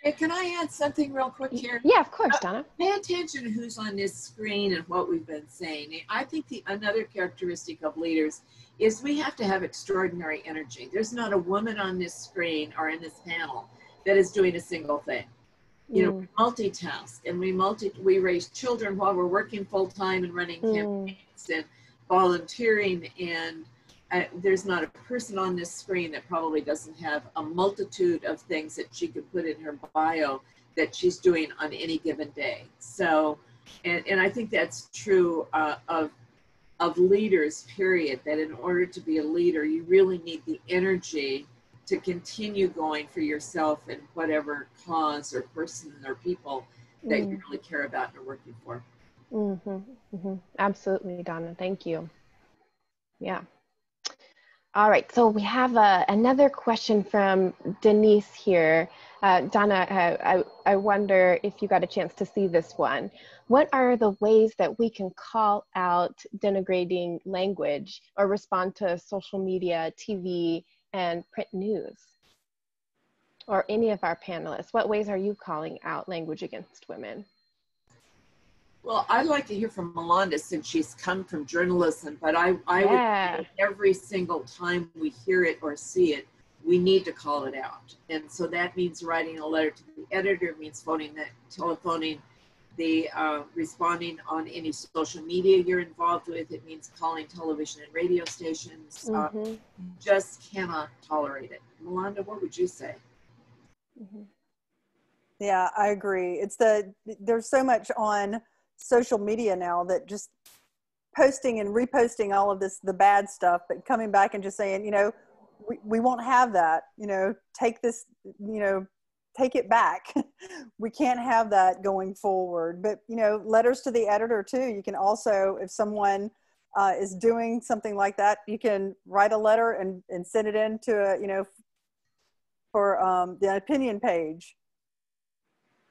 Hey, can I add something real quick here? Yeah, of course, Donna. Pay attention to who's on this screen and what we've been saying. I think another characteristic of leaders is we have to have extraordinary energy. There's not a woman on this screen or in this panel that is doing a single thing. You know, we multitask, and we raise children while we're working full time and running campaigns and volunteering, and there's not a person on this screen that probably doesn't have a multitude of things that she could put in her bio that she's doing on any given day. So, and I think that's true of leaders, period, that in order to be a leader, you really need the energy to continue going for yourself and whatever cause or person or people that you really care about and are working for. Absolutely, Donna. Thank you. Yeah. All right, so we have another question from Denise here. Donna, I wonder if you got a chance to see this one. What are the ways that we can call out denigrating language or respond to social media, TV, and print news? Or any of our panelists, what ways are you calling out language against women? Well, I'd like to hear from Melinda, since she's come from journalism, but I would say every single time we hear it or see it, we need to call it out. And so that means writing a letter to the editor, means telephoning, responding on any social media you're involved with. It means calling television and radio stations. Just cannot tolerate it. Melinda, what would you say? Yeah, I agree. There's so much on social media now that just posting and reposting all of this, the bad stuff, but coming back and just saying, you know, we won't have that, you know, take this, you know, take it back. We can't have that going forward. But, you know, letters to the editor too. You can also, if someone is doing something like that, you can write a letter and send it in to, you know, for the opinion page.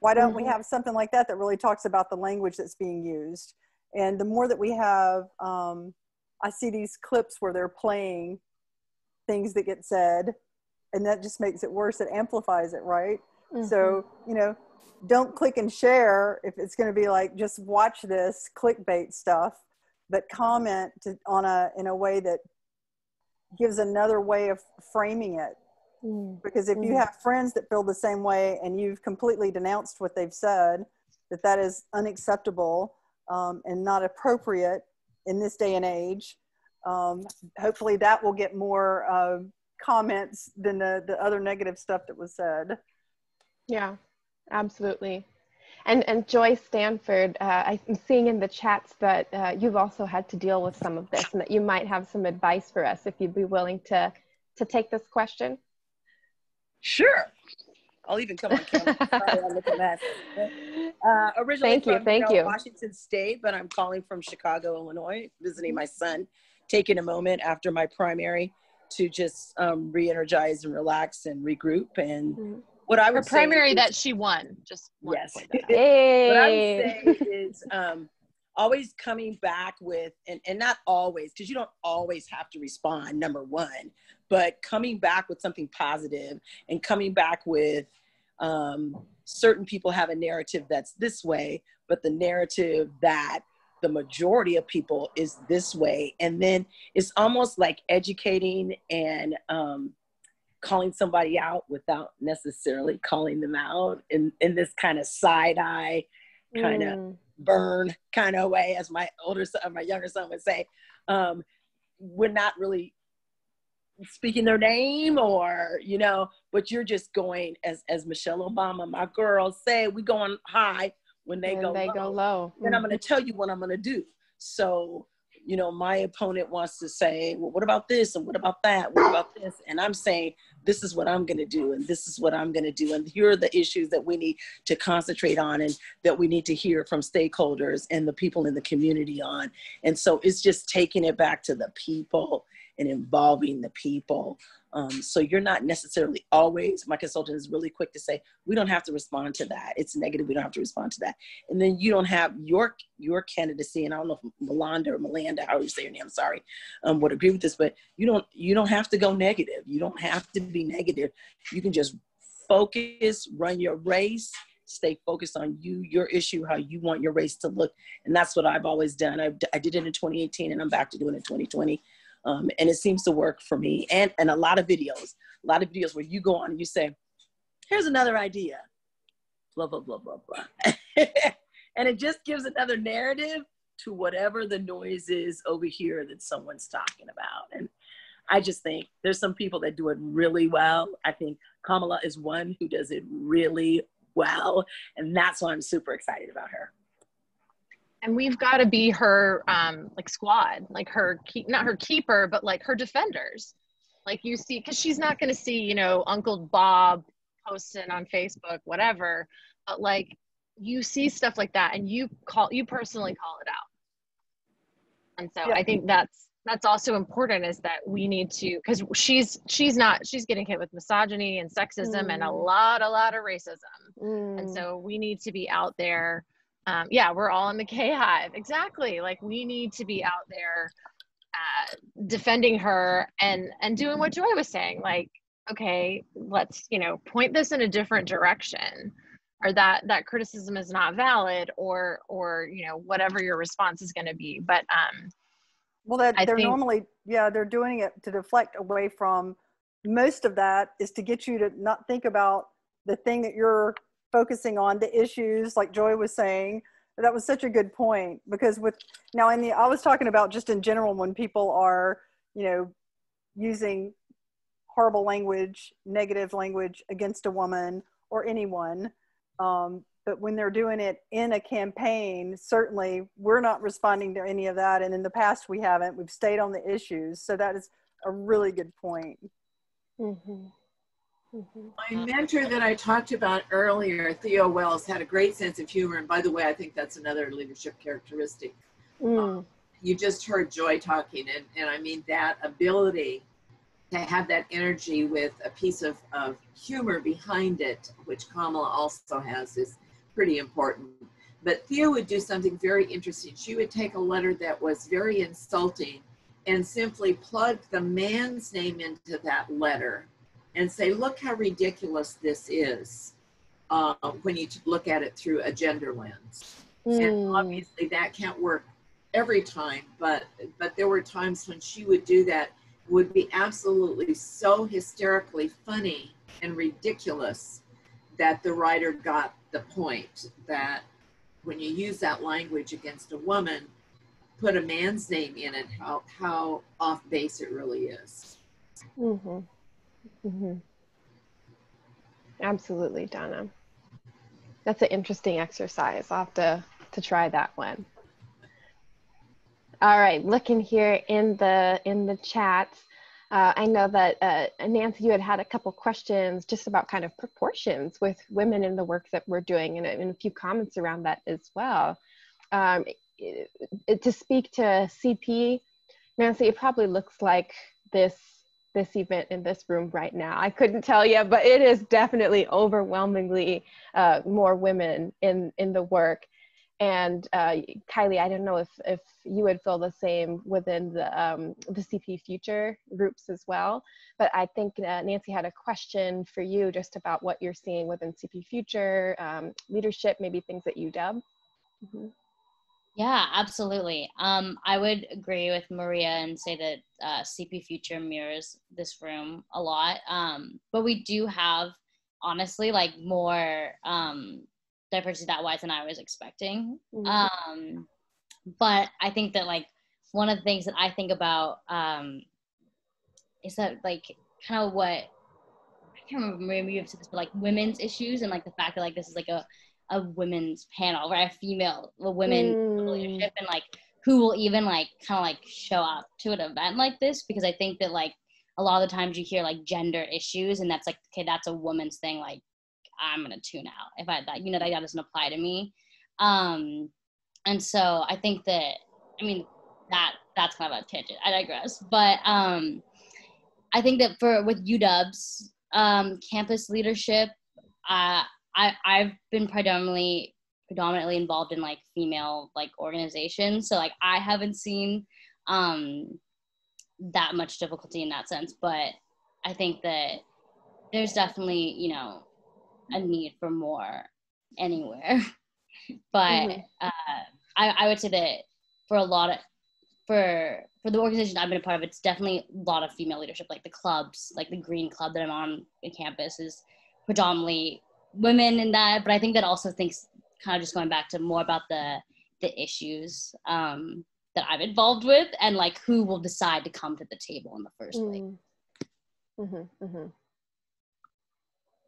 Why don't we have something like that that really talks about the language that's being used? And the more that we have, I see these clips where they're playing things that get said, and that just makes it worse. It amplifies it, right? So, you know, don't click and share if it's going to be like, just watch this clickbait stuff, but comment in a way that gives another way of framing it. Because if you have friends that feel the same way and you've completely denounced what they've said, that is unacceptable and not appropriate in this day and age, hopefully that will get more comments than the other negative stuff that was said. Yeah, absolutely. And Joyce Stanford, I'm seeing in the chats that you've also had to deal with some of this, and that you might have some advice for us if you'd be willing to take this question. Sure. I'll even come on camera. Sorry, I'm looking at originally from Washington State, but I'm calling from Chicago, Illinois, visiting my son, taking a moment after my primary to just re-energize and relax and regroup. And what I would say primary that she won. Just yes. Hey. What I would say is always coming back with, and not always, because you don't always have to respond, number one, but coming back with something positive and coming back with certain people have a narrative that's this way, but the narrative that the majority of people is this way. And then it's almost like educating and calling somebody out without necessarily calling them out in this kind of side eye, kind of burn kind of way, as my younger son would say. We're not really speaking their name, or, you know, but you're just going, as Michelle Obama, my girls say, we going high when they go low. Then I'm going to tell you what I'm going to do. So, you know, my opponent wants to say, well, what about this? And what about that? What about this? And I'm saying, this is what I'm going to do. And this is what I'm going to do. And here are the issues that we need to concentrate on, and that we need to hear from stakeholders and the people in the community on. And so it's just taking it back to the people and involving the people. So you're not necessarily always, my consultant is really quick to say, we don't have to respond to that. It's negative, we don't have to respond to that. And then you don't have your candidacy, and I don't know if Melanda, how you say your name, I'm sorry, would agree with this, but you don't have to go negative. You don't have to be negative. You can just focus, run your race, stay focused on you, your issue, how you want your race to look. And that's what I've always done. I did it in 2018, and I'm back to doing it in 2020. And it seems to work for me. And a lot of videos where you go on and you say, here's another idea, blah, blah, blah, blah, blah. And it just gives another narrative to whatever the noise is over here that someone's talking about. And I just think there's some people that do it really well. I think Kamala is one who does it really well. And that's why I'm super excited about her. And we've got to be her like squad, like not her keeper, but like her defenders. Like, you see, because she's not going to see, you know, Uncle Bob posting on Facebook, whatever, but like, you see stuff like that, and you personally call it out. And so I think that's also important, is that we need to, because she's getting hit with misogyny and sexism and a lot of racism. And so we need to be out there. We're all in the K-Hive. Exactly. Like, we need to be out there defending her and doing what Joy was saying. Like, okay, let's, you know, point this in a different direction, or that criticism is not valid, or, you know, whatever your response is going to be. But, they're doing it to deflect away from, most of that is to get you to not think about the thing that you're focusing on, the issues, like Joy was saying. That was such a good point, because I was talking about just in general, when people are, you know, using horrible language, negative language against a woman or anyone. But when they're doing it in a campaign, certainly we're not responding to any of that. And in the past, we haven't. We've stayed on the issues. So that is a really good point. Mm-hmm. Mm-hmm. My mentor that I talked about earlier, Theo Wells, had a great sense of humor. And by the way, I think that's another leadership characteristic. You just heard Joy talking, and I mean, that ability to have that energy with a piece of humor behind it, which Kamala also has, is pretty important. But Theo would do something very interesting. She would take a letter that was very insulting and simply plug the man's name into that letter and say, look how ridiculous this is, when you look at it through a gender lens. And obviously that can't work every time, but there were times when she would do that. It would be absolutely so hysterically funny and ridiculous that the writer got the point that when you use that language against a woman, put a man's name in it, how off base it really is. Mm-hmm. Mm-hmm. Absolutely, Donna. That's an interesting exercise. I'll have to try that one. All right, looking here in the chat, I know that Nancy, you had a couple questions just about kind of proportions with women in the work that we're doing, and a few comments around that as well. To speak to CP, Nancy, it probably looks like this event in this room right now. I couldn't tell you, but it is definitely overwhelmingly more women in the work. And Kylie, I don't know if you would feel the same within the CP Future groups as well, but I think Nancy had a question for you just about what you're seeing within CP Future, leadership, maybe things that you dub. Mm-hmm. Yeah, absolutely. I would agree with Maria and say that CP Future mirrors this room a lot. But we do have, honestly, like more diversity that wise than I was expecting. But I think that like one of the things that I think about is that like kind of what I can't remember, maybe you've said this, but like women's issues and like the fact that like this is like a women's panel, right? A women leadership, and like who will even like kind of like show up to an event like this, because I think that like a lot of the times you hear like gender issues and that's like, okay, that's a woman's thing, like I'm gonna tune out if I that, you know, that doesn't apply to me. And so I think that, I mean, that's kind of a tangent, I digress, but I think that with UW's campus leadership, I've been predominantly involved in like female like organizations, so like I haven't seen that much difficulty in that sense, but I think that there's definitely, you know, a need for more anywhere. But I would say that for a lot of for the organization I've been a part of, it's definitely a lot of female leadership. Like the clubs, like the Green Club that I'm on campus is predominantly women in that. But I think that also thinks kind of just going back to more about the issues that I'm involved with and like who will decide to come to the table in the first place.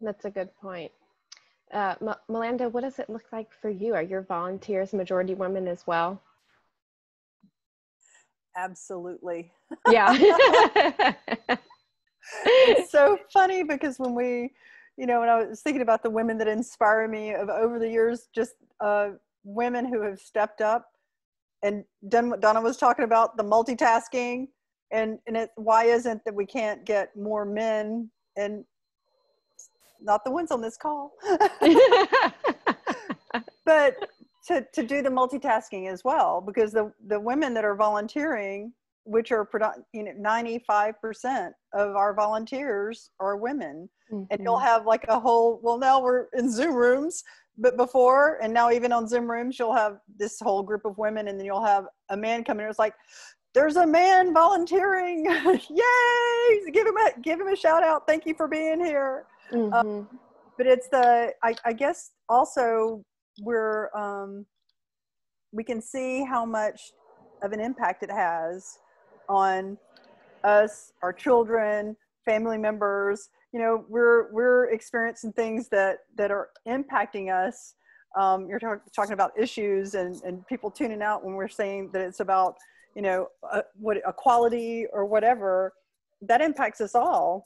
That's a good point. Melinda, what does it look like for you? Are your volunteers majority women as well? Absolutely. Yeah. It's so funny because when when I was thinking about the women that inspire me of over the years, just women who have stepped up and done what Donna was talking about, the multitasking, and why isn't that we can't get more men, and not the ones on this call, but to do the multitasking as well, because the women that are volunteering, which are 95% of our volunteers are women, and you'll have like a whole, well, now we're in Zoom rooms, but before, and now even on Zoom rooms, you'll have this whole group of women, and then you'll have a man come in. It's like, there's a man volunteering. Yay! Give him a shout out. Thank you for being here. But it's I guess also we can see how much of an impact it has on us, our children, family members. You know, we're experiencing things that are impacting us. You're talking about issues and people tuning out when we're saying that it's about, you know, what equality or whatever, that impacts us all.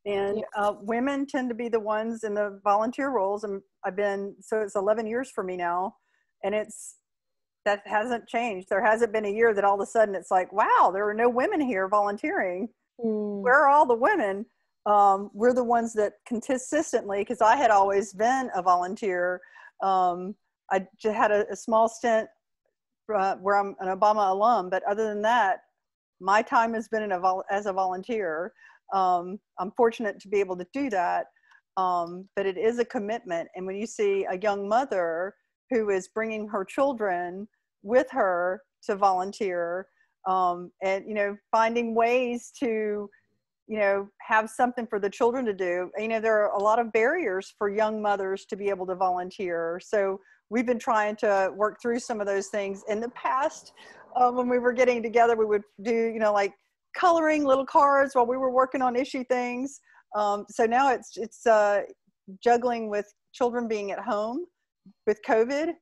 And women tend to be the ones in the volunteer roles, and so it's 11 years for me now, and that hasn't changed. There hasn't been a year that all of a sudden it's like, wow, there are no women here volunteering. Where are all the women? We're the ones that consistently, because I had always been a volunteer. I just had a small stint where I'm an Obama alum, but other than that, my time has been as a volunteer. I'm fortunate to be able to do that, but it is a commitment. And when you see a young mother who is bringing her children with her to volunteer, and, you know, finding ways to, you know, have something for the children to do. You know, there are a lot of barriers for young mothers to be able to volunteer. So we've been trying to work through some of those things. In the past, when we were getting together, we would do, you know, like coloring little cards while we were working on issue things. So now it's juggling with children being at home with COVID,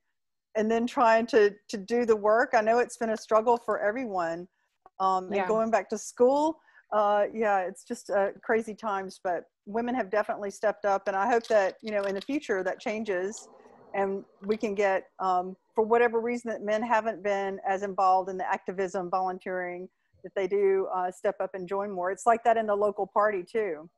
and then trying to do the work. I know it's been a struggle for everyone. And going back to school, it's just crazy times, but women have definitely stepped up, and I hope that, you know, in the future that changes, and we can get, for whatever reason that men haven't been as involved in the activism, volunteering, that they do step up and join more. It's like that in the local party too.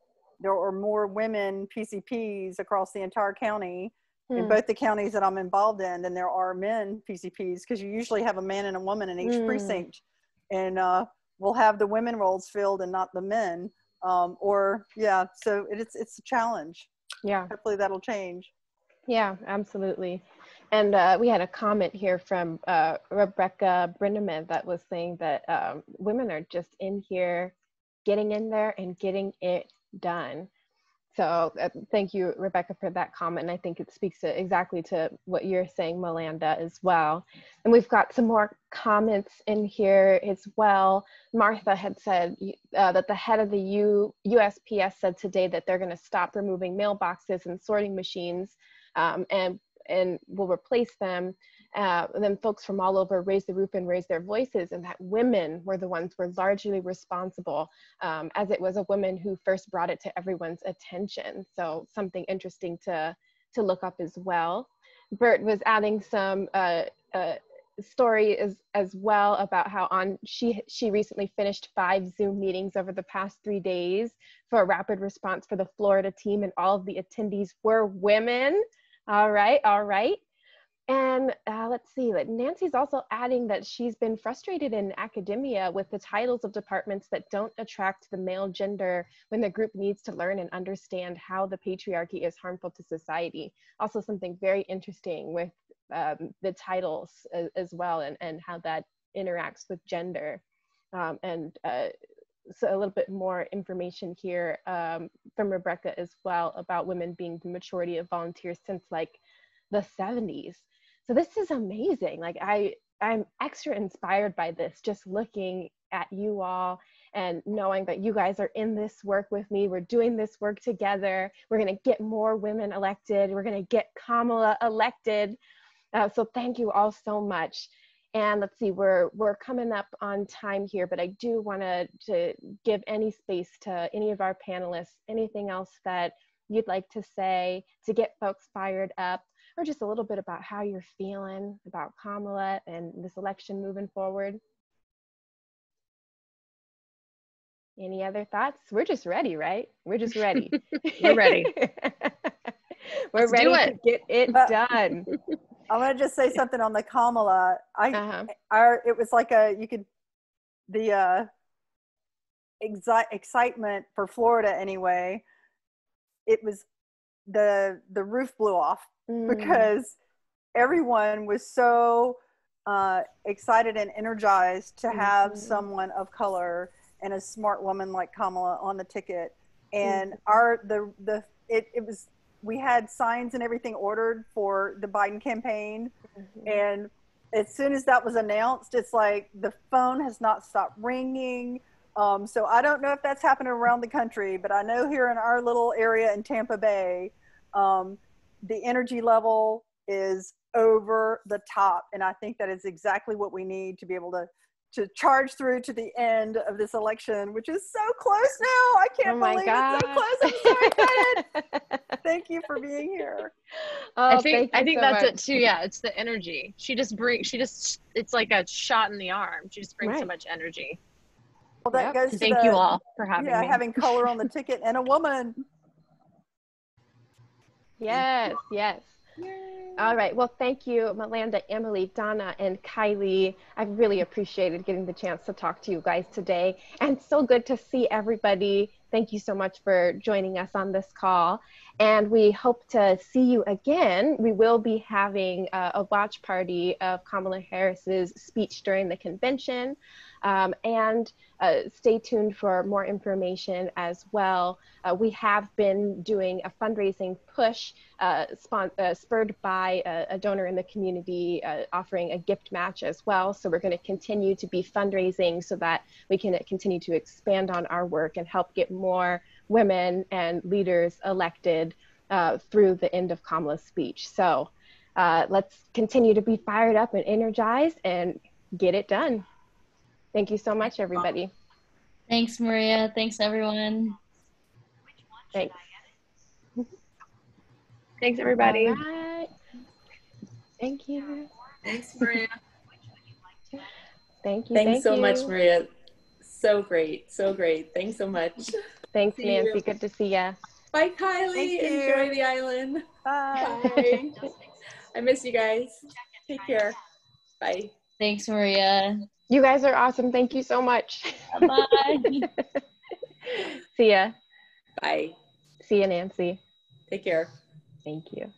There are more women PCPs across the entire county, in both the counties that I'm involved in, than there are men PCPs, because you usually have a man and a woman in each precinct, and we'll have the women roles filled and not the men. So it's a challenge. Yeah. Hopefully that'll change. Yeah, absolutely. And we had a comment here from Rebecca Brinneman that was saying that women are just in here, getting in there and getting it done. So thank you, Rebecca, for that comment. And I think it speaks exactly to what you're saying, Melanda, as well. And we've got some more comments in here as well. Martha had said that the head of the USPS said today that they're going to stop removing mailboxes and sorting machines and will replace them. And then folks from all over raised the roof and raised their voices, and that women were the ones who were largely responsible, as it was a woman who first brought it to everyone's attention. So something interesting to look up as well. Bert was adding some story as well about how she recently finished 5 Zoom meetings over the past 3 days for a rapid response for the Florida team, and all of the attendees were women. All right. And let's see, Nancy's also adding that she's been frustrated in academia with the titles of departments that don't attract the male gender when the group needs to learn and understand how the patriarchy is harmful to society. Also something very interesting with the titles as well, and how that interacts with gender. So a little bit more information here from Rebecca as well about women being the majority of volunteers since like the 70s. So this is amazing. Like I'm extra inspired by this, just looking at you all and knowing that you guys are in this work with me. We're doing this work together. We're going to get more women elected. We're going to get Kamala elected. So thank you all so much. And let's see, we're coming up on time here, but I do want to give any space to any of our panelists, anything else that you'd like to say to get folks fired up, or just a little bit about how you're feeling about Kamala and this election moving forward. Any other thoughts? We're just ready, right? We're just ready. We're ready. We're Let's ready do to it. get it done. I'm gonna just say something on the Kamala. It was like the excitement for Florida anyway. It was the roof blew off because everyone was so excited and energized to have someone of color and a smart woman like Kamala on the ticket. And we had signs and everything ordered for the Biden campaign. And as soon as that was announced, it's like the phone has not stopped ringing. So I don't know if that's happening around the country, but I know here in our little area in Tampa Bay, the energy level is over the top. And I think that is exactly what we need to be able to charge through to the end of this election, which is so close now. I can't believe it's so close. I'm so excited. Thank you for being here. I think that's it too. Yeah, it's the energy. It's like a shot in the arm. She just brings so much energy. Well, that goes to thank you all for having me. Having color on the ticket and a woman. Yes. Yay. All right. Well, thank you, Melanda, Emily, Donna, and Kylie. I really appreciated getting the chance to talk to you guys today. And so good to see everybody. Thank you so much for joining us on this call. And we hope to see you again. We will be having a watch party of Kamala Harris's speech during the convention. And stay tuned for more information as well. We have been doing a fundraising push spurred by a donor in the community offering a gift match as well. So we're going to continue to be fundraising so that we can continue to expand on our work and help get more women and leaders elected through the end of Kamala's speech. So let's continue to be fired up and energized and get it done. Thank you so much, everybody. Thanks, Maria. Thanks, everyone. Thanks. Thanks, everybody. All right. Thank you. Thanks, Maria. Thank you. Thanks so much, Maria. So great. So great. Thanks so much. Thanks, See Nancy. you. Good to see ya. Bye, Kylie. Enjoy the island. Bye. Bye. I miss you guys. Take care. Bye. Thanks, Maria. You guys are awesome. Thank you so much. Bye. See ya. Bye. See ya, Nancy. Take care. Thank you.